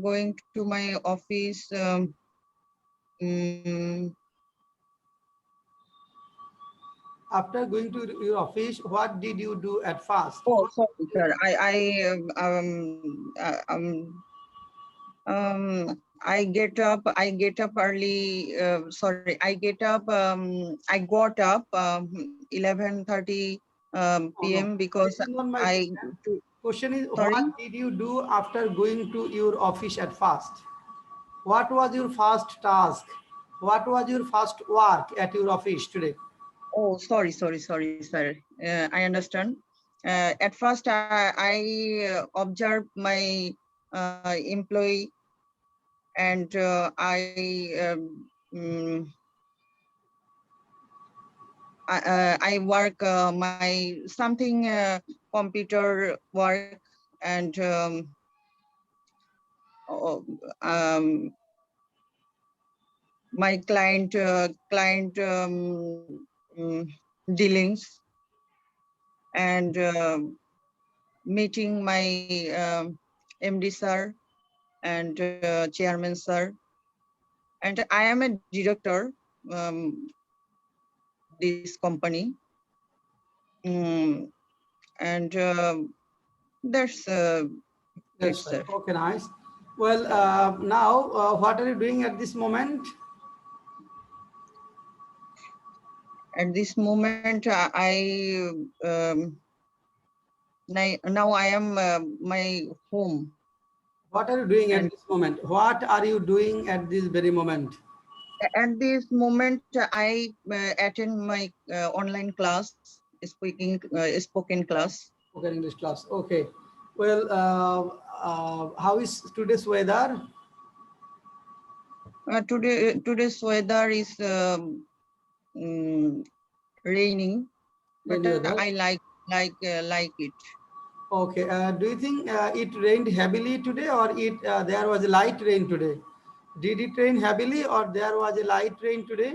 going to my office. Mm, After going to your office, what did you do at first? oh, What sorry, did you sir. do? I get up. I get up early. Sorry, I get up. I got up 11:30 Oh, no. p.m. because This is not my I. question. Question is, Sorry. what did you do after going to your office at first? What was your first task? What was your first work at your office today? Oh, sorry, sir. I understand. At first, I observed my employee, and I work my something computer work, and oh, my client dealings, and meeting my MD sir and chairman sir, and I am a director this company. Mm, and that's That's right. sir. Okay, nice. Well, now, what are you doing at this moment? At this moment, now I am my home. What are you doing at And this moment? What are you doing at this very moment? at this moment, I attend my online class, spoken class. Okay, English class. Okay. Well, how is today's weather? Today's weather is raining, but Rainy weather. I like it. Okay. Do you think it rained heavily today, or there was a light rain today? Did it rain heavily, or there was a light rain today?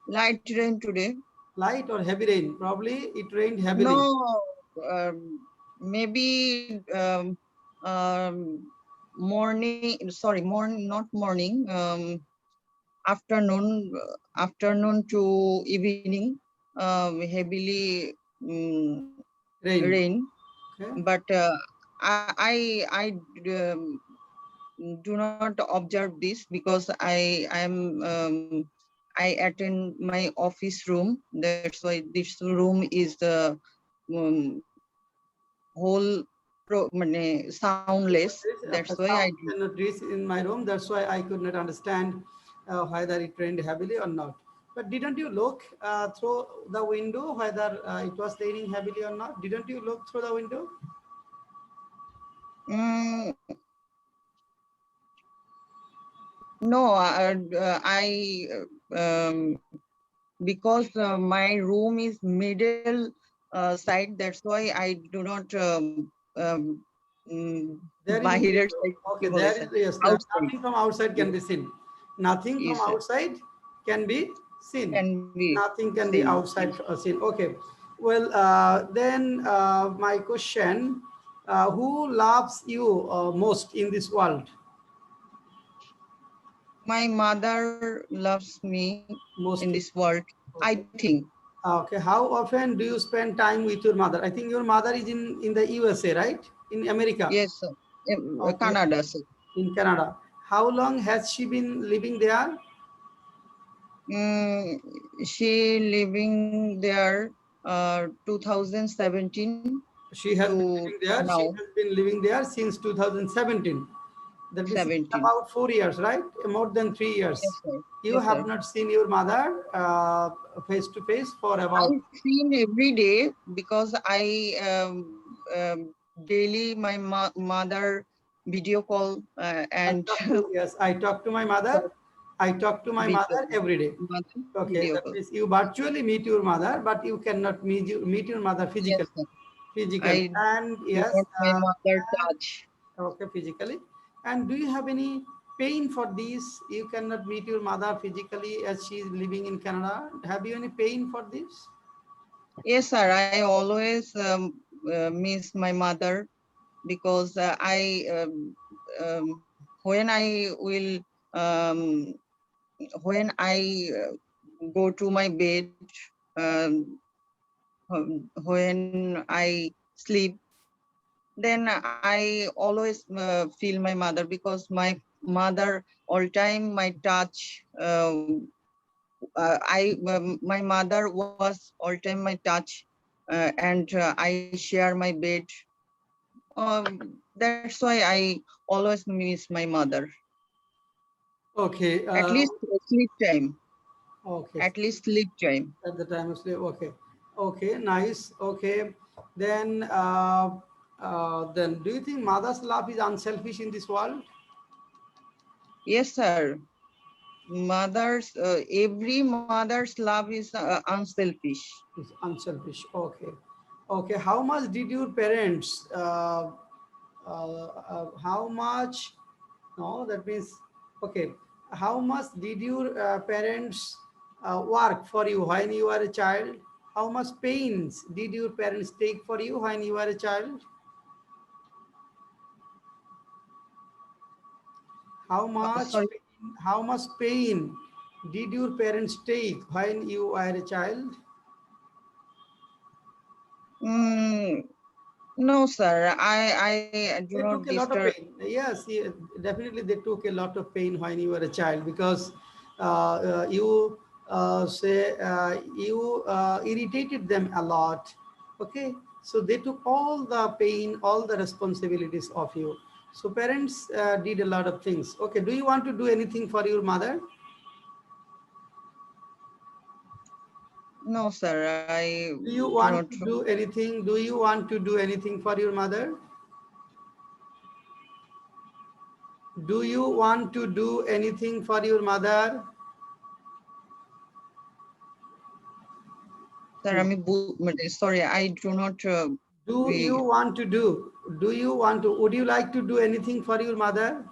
Light rain today. Light or heavy rain? Probably it rained heavily. No, maybe morning. Sorry, morning, not morning. Afternoon to evening. Heavily Rain. rain, Okay. but I do not observe this because I attend my office room. That's why this room is the um, whole soundless. That's why I Sound do. cannot reach in my room. That's why I could not understand whether it rained heavily or not. But didn't you look through the window whether it was raining heavily or not? Didn't you look through the window? Mm, no, because my room is middle side. That's why I do not There is বাহিরের window. side Okay, কি there বলেছেন? is, yes, Outside. nothing from outside can be seen. Nothing from Yes, sir. outside can be seen. Can be Nothing can be seen. outside seen. Okay. Well, then my question, who loves you most in this world? My mother loves me Most. in this world, I think. Okay. How often do you spend time with your mother? I think your mother is in the USA, right? In America. Yes, sir. Okay. Canada, sir. In Canada. How long has she been living there? She living there 2017 She has to been living there. now. She has been living there since 2017. That means 17. about 4 years, right? More than 3 years. Yes, sir. You Yes, have sir. not seen your mother face to face for about. I've seen every day because I daily my mother video call and Yes, I talk to my mother. I talk to my video mother every day. mother Okay, video that call. means you virtually meet your mother, but you cannot meet your mother Yes, physically. sir. Physically, I and yes, want my mother touch. okay, physically. And do you have any pain for this? You cannot meet your mother physically as she is living in Canada. Have you any pain for this? Yes, sir. I always miss my mother because when I will when I go to my bed, um, when I sleep, then I always feel my mother because my mother all time my touch. My mother was all time my touch, and I share my bed. That's why I always miss my mother. Okay. At least sleep time. Okay. At least sleep time. At the time of sleep. Okay. Okay. Nice. Okay. Then do you think mother's love is unselfish in this world? Yes, sir. Every mother's love is unselfish. It's unselfish. Okay. Okay. How much did your parents? How much? No, that means okay. How much did your parents work for you when you were a child? How much pains did your parents take for you when you were a child? How much? Sorry. How much pain did your parents take when you were a child? No, sir. I do They not took a lot of disturb. pain. Yes, definitely they took a lot of pain when you were a child because you irritated them a lot. Okay, so they took all the pain, all the responsibilities of you. So parents did a lot of things. Okay, do you want to do anything for your mother? No, sir. I Do you do want not. to do anything? Do you want to do anything for your mother? Do you want to do anything for your mother? Sir, sorry, I do not. Do you want to do? Do you want to? Would you like to do anything for your mother?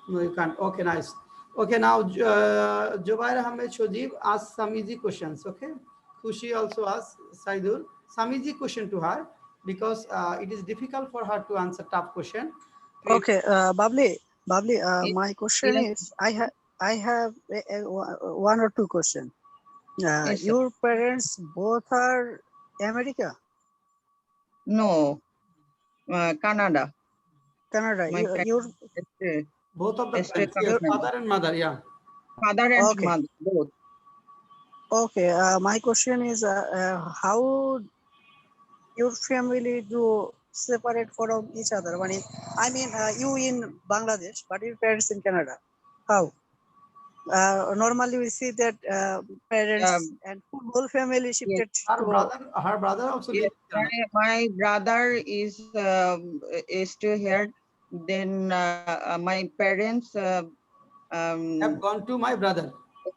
No, you can't. Okay, nice. Okay, now Jubair Ahmed Shojib asked some easy questions. Okay, Khushi also asked Saidul some easy question to her because it is difficult for her to answer tough question. Okay, Babli, my question Yes. is, I have one or two questions. Yes, sir. Your parents both are America? No, Canada. Canada. My Your Both of the Esther parents, yes, Canada. father and mother, yeah. Father and Okay. mother both. Okay, my question is, how your family do separate from each other? I mean, you in Bangladesh, but your parents in Canada. How? Normally, we see that parents and whole family shifted Her to. brother also Yes, lives in Canada. my brother is still here. Then my parents Have gone to my brother.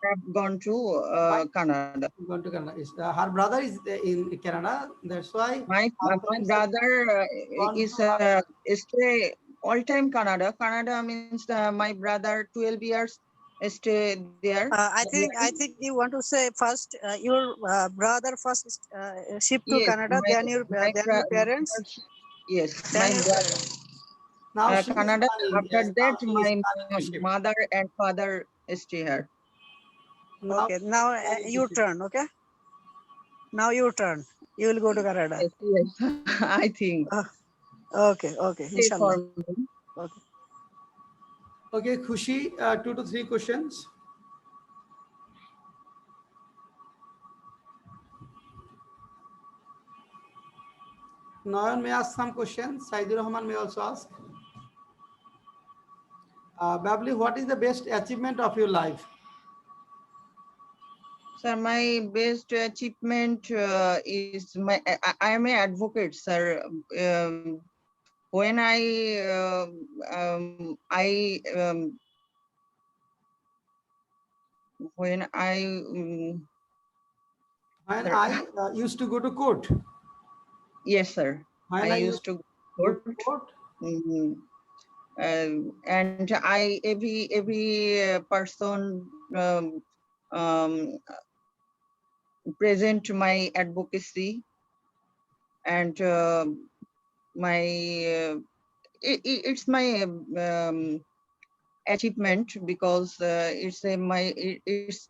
have gone to Canada. Going to Canada. Her brother is in Canada. That's why My her my parents brother gone is to her. stay all time Canada. Canada means my brother 12 years stay there. I think you want to say first your brother first shipped to Yes, Canada, then your parents, yes, then my your brother parents. Now she is Canada. planning. After Yes, now that, she is my planning to ship. mother and father stay here. Now Okay, now she is planning to your ship. turn. Okay, now your turn. You will go to Canada. Yes, yes. I think Okay, okay, stay inshallah. for me. Okay. Okay, Khushi, 2 to 3 questions. Nayan may ask some questions. Saidur Rahman may also ask. Babli, what is the best achievement of your life? Sir, my best achievement is I am an advocate, sir. When when I When sir, I used to go to court. yes, sir. When I I used to go court. to court. Mm, and every person um, present my advocacy and my it's my achievement because it's it's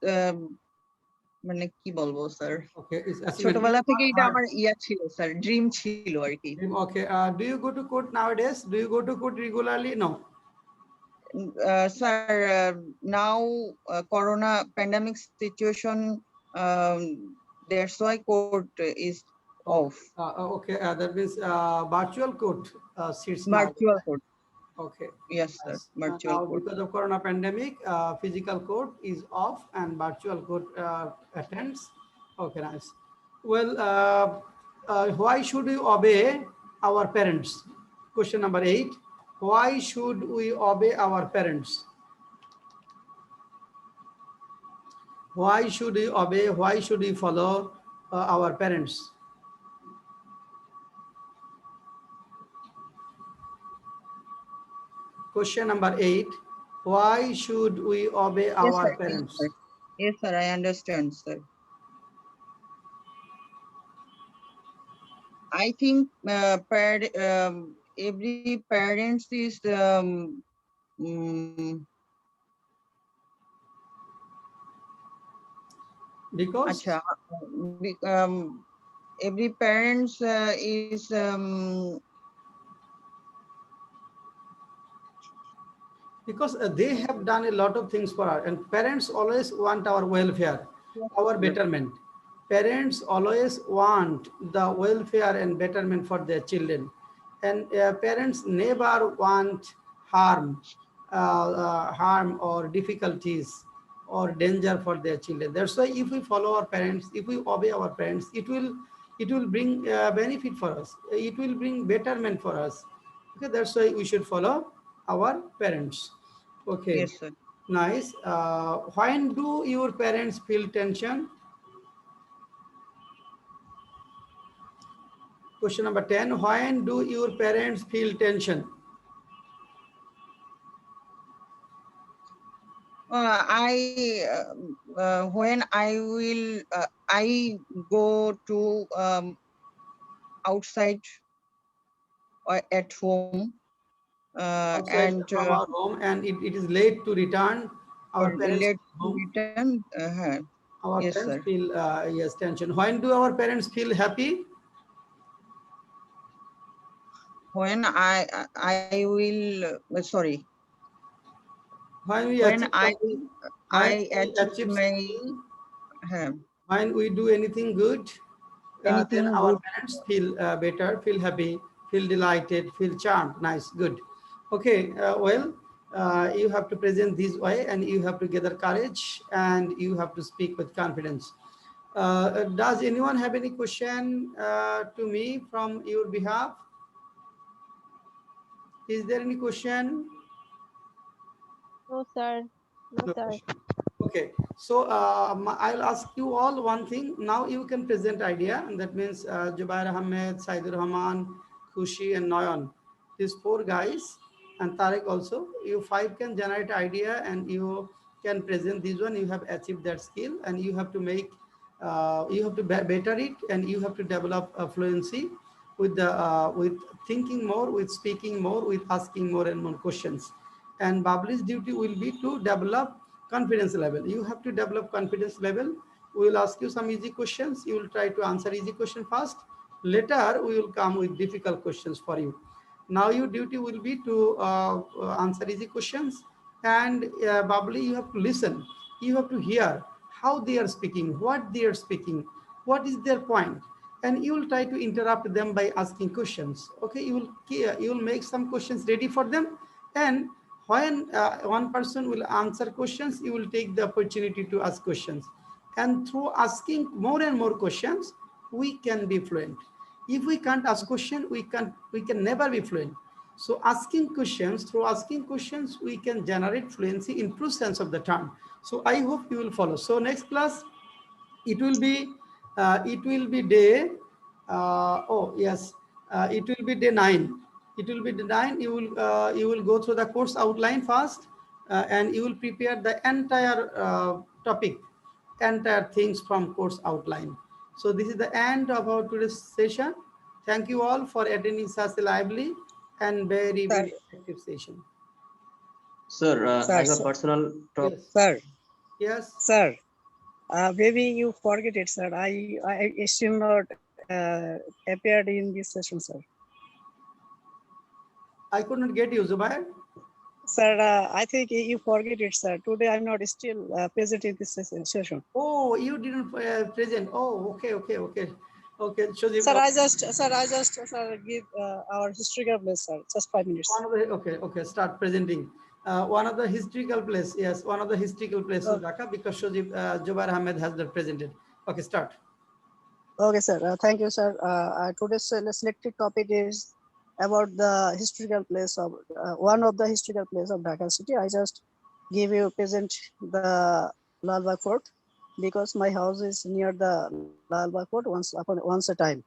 মানে কি বলবো sir Okay, it's achievement. ছোটবেলা থেকে এটা Hard. আমার ইয়া ছিল sir dream ছিল আর কি Okay, do you go to court nowadays? Do you go to court regularly? No. Sir, now corona pandemic situation, that's why court is off. Okay, that means virtual court seats now. Virtual court. Okay. Yes, sir. Yes. Virtual Now, court. because of corona pandemic, physical court is off and virtual court attends. Okay, nice. Well, why should we obey our parents? Question number 8. Why should we obey our parents? Why should we obey? Why should we follow our parents? Question number 8. Why should we obey Yes, our sir. parents? Yes, sir. Yes, sir. I understand, sir. I think every parents is Because acha, every parents is because they have done a lot of things for us, and parents always want our welfare, our betterment. Parents always want the welfare and betterment for their children, and parents never want harm or difficulties or danger for their children. That's why if we follow our parents, if we obey our parents, it will bring benefit for us, it will bring betterment for us. Okay, that's why we should follow our parents. Okay, yes, sir. nice. When do your parents feel tension? Question number 10. When do your parents feel tension? When I go to outside or at home Outside and from our home, and it is late to return. Our parents let home. return. Our Yes, parents sir. feel yes tension. When do our parents feel happy? When I will sorry. When we When achieve I something, I when we achieve achieve my something, when we do anything good, then anything our good. parents feel better, feel happy, feel delighted, feel charmed. Nice, good. Okay, well, you have to present this way, and you have to gather courage, and you have to speak with confidence. Does anyone have any question to me from your behalf? Is there any question? No, sir. No, No sir. question. Okay. Okay, so I'll ask you all one thing. Now you can present idea, and that means Jubair Ahmed, Saidur Rahman, Khushi, and Noyan. These four guys, and Tarek also. You five can generate idea, and you can present this one. You have achieved that skill, and you have to make, you have to better it, and you have to develop fluency with the with thinking more, with speaking more, with asking more and more questions. And Babli's duty will be to develop confidence level. You have to develop confidence level. We will ask you some easy questions. You will try to answer easy question first. Later, we will come with difficult questions for you. Now your duty will be to answer easy questions. And Babli, you have to listen. You have to hear how they are speaking, what they are speaking, what is their point. And you will try to interrupt them by asking questions. Okay, you will make some questions ready for them. And when one person will answer questions, you will take the opportunity to ask questions. And through asking more and more questions, we can be fluent. If we can't ask question, we can never be fluent. So through asking questions, we can generate fluency in true sense of the term. So I hope you will follow. So next class, it will be day oh yes, it will be day 9. It will be day 9. You will go through the course outline first, and you will prepare the entire topic, entire things from course outline. So this is the end of our today's session. Thank you all for attending such a lively and very Sir. very effective session. Sir, Sir, I have a sir. personal talk. Yes. Sir, Yes. sir, maybe you forget it, sir. I still not appeared in this session, sir. I could not get you, Zubair. Sir, I think you forget it, sir. Today I'm not still present in this session. Oh, you didn't present. Oh, okay. Shojib, Sir, I just give our historical place, sir. Just 5 minutes. okay. Start presenting. One of the historical place. Yes, one of the historical places in Dhaka, because Shojib Jubair Ahmed has not presented. Okay, start. Okay, sir. Thank you, sir. Today's selected topic is about the historical place of one of the historical place of Dhaka city. I just give you present the Lal Bagh Fort, because my house is near the Lal Bagh Fort once a time.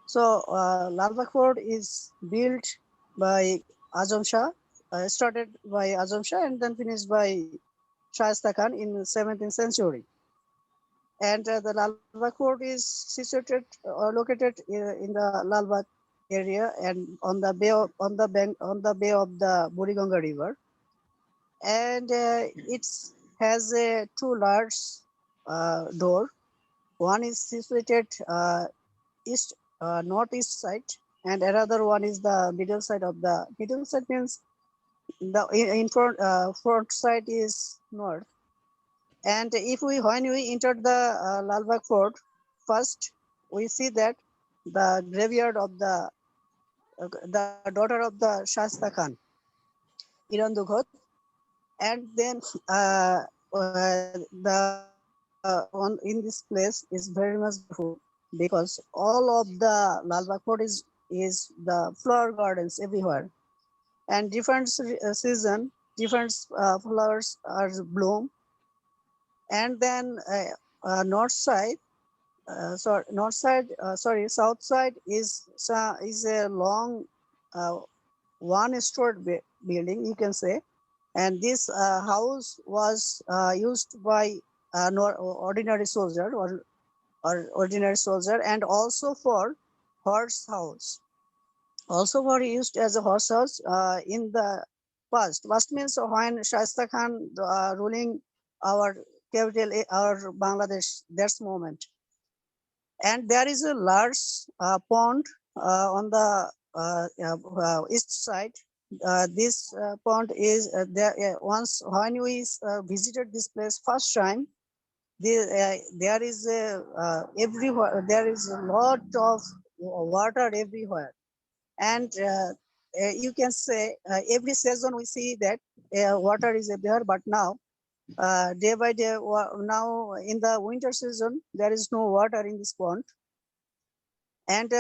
So Lal Bagh Fort is built by Azam Shah, started by Azam Shah and then finished by Shahista Khan in the 17th century. And the Lal Bagh Fort is situated or located in the Lal Bagh area and on the bay of the Buriganga River. And it has two large door. One is situated northeast side, and another one is the middle side of the middle side means the in front side is north. And when we entered the Lal Bagh Fort, first we see that the graveyard of the daughter of the Shahista Khan, Iran Dughat, and then the one in this place is very much beautiful, because all of the Lal Bagh Fort is the flower gardens everywhere, and different season, different flowers are bloom. And then south side is a long one-story building, you can say, and this house was used by ordinary soldier or ordinary soldier, and also for horse house. Also were used as a horse house in the past. Past means when Shahista Khan ruling our capital, our Bangladesh, that's moment. And there is a large pond on the east side. This pond is there. Once when we visited this place first time, there is everywhere. There is a lot of water everywhere, and you can say every season we see that water is there. But now, day by day, now in the winter season, there is no water in this pond. And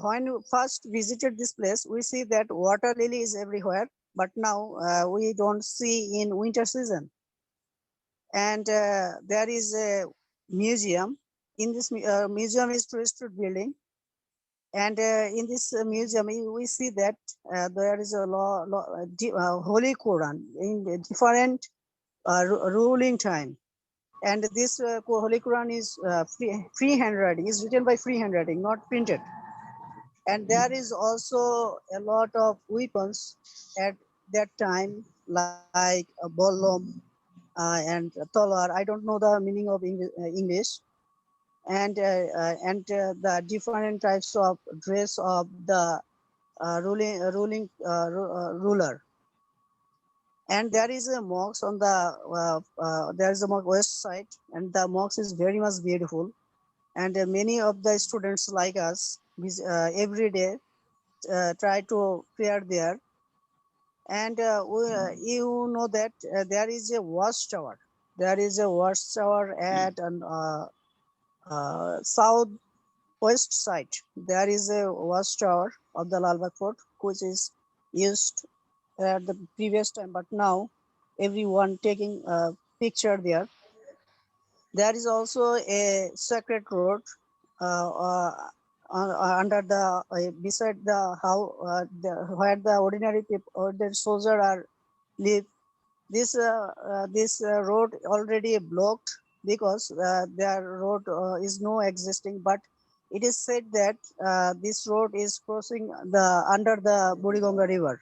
when we first visited this place, we see that water lily is everywhere. But now we don't see in winter season. and there is a museum. In this museum is tourist building, and in this museum we see that there is a Holy Quran in different ruling time, and this Holy Quran is free handwriting, is written by free handwriting, not printed. And there is also a lot of weapons at that time, like a bollom and talar. I don't know the meaning of English. And the different types of dress of the ruler. And there is a mosque on the there is a mosque west side, and the mosque is very much beautiful. And many of the students like us every day try to pray there. And you know that there is a watchtower. There is a watchtower at an south west side. There is a watchtower of the Lalbagh Fort, which is used at the previous time, but now everyone taking a picture there. There is also a sacred road under the beside the how where the ordinary people or the soldier are live. This road already blocked because their road is no existing, but it is said that this road is crossing the under the Burigonga river.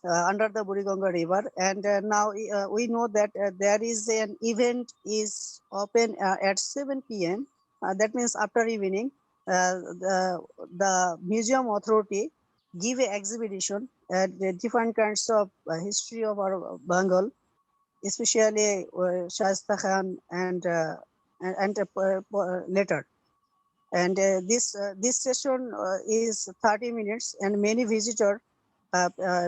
Under the Burigonga river, and now we know that there is an event is open at 7 p.m. That means after evening, the museum authority give a exhibition at the different kinds of history of our Bengal, especially Shasta Khan and later. And this session is 30 minutes, and many visitors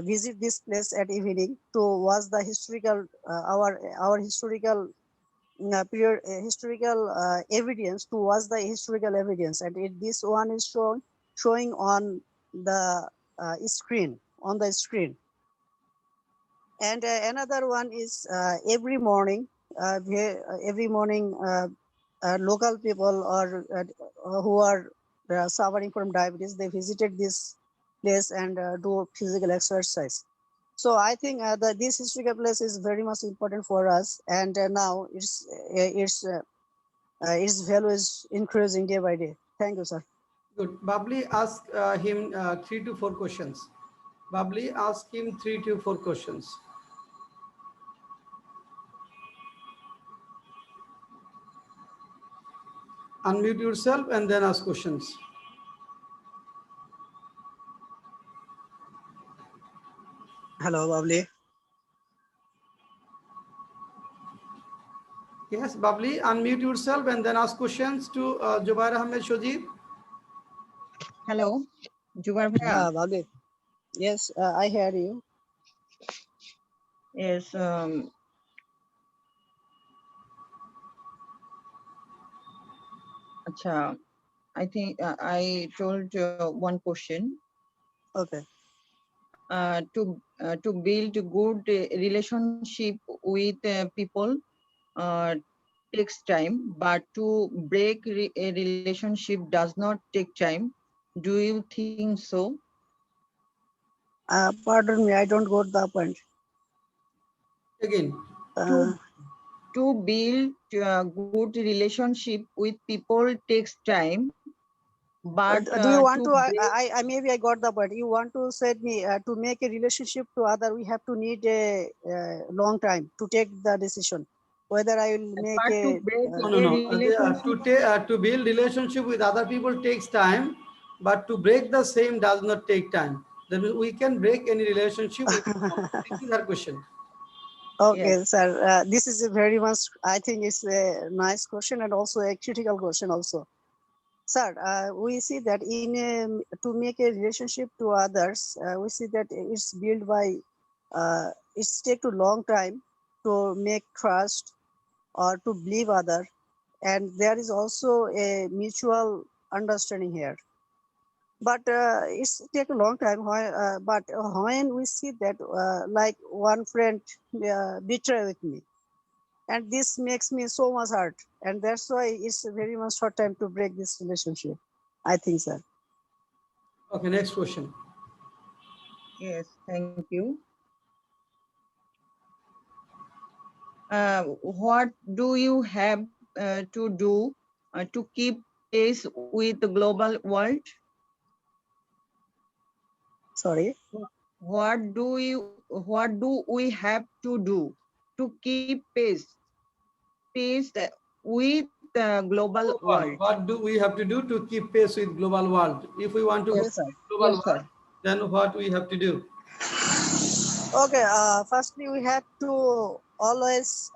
visit this place at evening to watch the historical our historical period historical evidence, to watch the historical evidence, and this one is showing on the screen, on the screen. And another one is every morning local people or who are suffering from diabetes, they visited this place and do physical exercise. So I think that this historical place is very much important for us, and now its value is increasing day by day. Thank you, sir. Good. Babli, ask him 3 to 4 questions. Babli, ask him 3 to 4 questions. Unmute yourself and then ask questions. Hello, Babli. Yes, Babli, unmute yourself and then ask questions to Jubair Ahmed Shojib. Hello, Jubair Bhaiya. Babli. Yes, I hear you. Yes. Acha, I think I told one question. Okay. To build a good relationship with people takes time, but to break a relationship does not take time. Do you think so? Pardon me, I don't got the point. Again. To build a good relationship with people takes time, but do you want to I maybe I got the point. You want to say me to make a relationship to other, we have to need a long time to take the decision whether I will make a to build relationship with other people takes time, but to break the same does not take time. That means we can break any relationship with this is our question. Okay, yes. Sir, this is a very much, I think it's a nice question and also a critical question also. Sir, we see that to make a relationship to others, we see that it's built by, it's take a long time to make trust or to believe other, and there is also a mutual understanding here. But it's take a long time. But when we see that, like one friend betray with me, and this makes me so much hurt, and that's why it's very much short time to break this relationship, I think, sir. Okay, next question. Yes, thank you. What do you have to do to keep pace with the global world? Sorry. What do we have to do to keep pace with the global world? What do we have to do to keep pace with global world? If we want to Yes, go sir. global Yes, world, sir. then what we have to do? Okay, firstly, we have to always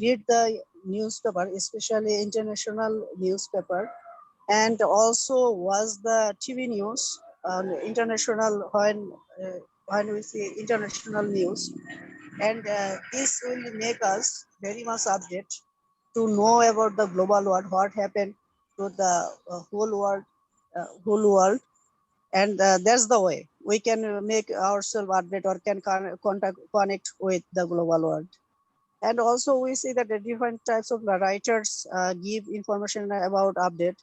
read the newspaper, especially international newspaper, and also watch the TV news international when we see international news, and this will make us very much update to know about the global world, what happened to the whole world, and that's the way we can make ourselves update or can connect with the global world. And also we see that the different types of writers give information about update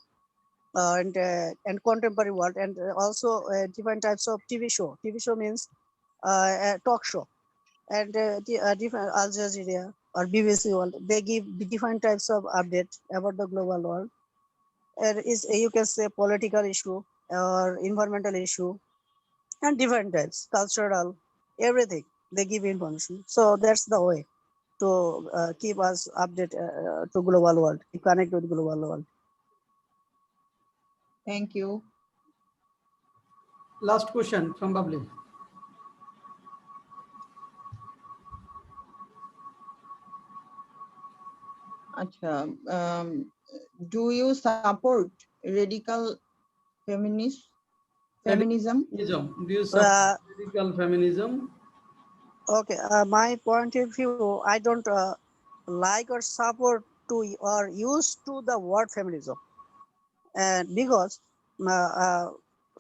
and contemporary world, and also different types of tv show means talk show, and different Al Jazeera or BBC World, they give different types of update about the global world. Is you can say political issue or environmental issue, and different types, cultural, everything they give information. So that's the way to keep us update to global world, to connect with global world. Thank you. Last question from Babli. Acha, do you support radical feminism? Feminism. Do you support radical feminism? Okay, my point of view, I don't like or support to or used to the word feminism, and because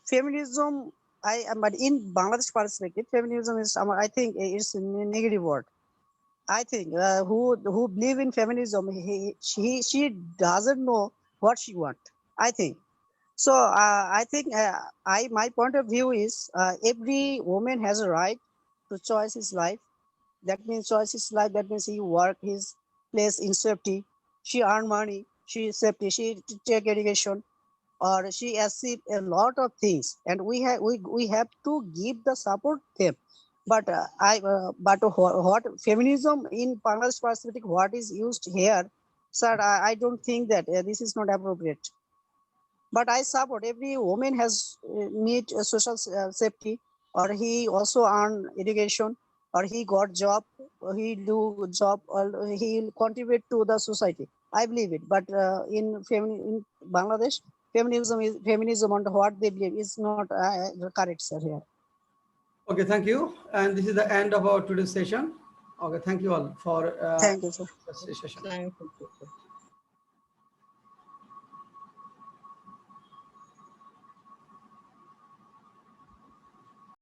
feminism, but in Bangladesh perspective, feminism is I think it's a negative word. I think who believe in feminism, she doesn't know what she want, I think. So I think my point of view is every woman has a right to choose his life. That means choice his life. That means he work his place in safety. She earn money. She is safety. She take education, or she achieve a lot of things, and we have to give the support them. But but what feminism in Bangladesh perspective, what is used here, sir, I don't think that this is not appropriate. But I support every woman has need social safety, or he also earn education, or he got job, or he do job, or he will contribute to the society. I believe it. But in Bangladesh, feminism on what they believe is not correct, sir. Here. Okay, thank you. And this is the end of our today's session. Okay, thank you all for Thank you, sir. this session. Thank you.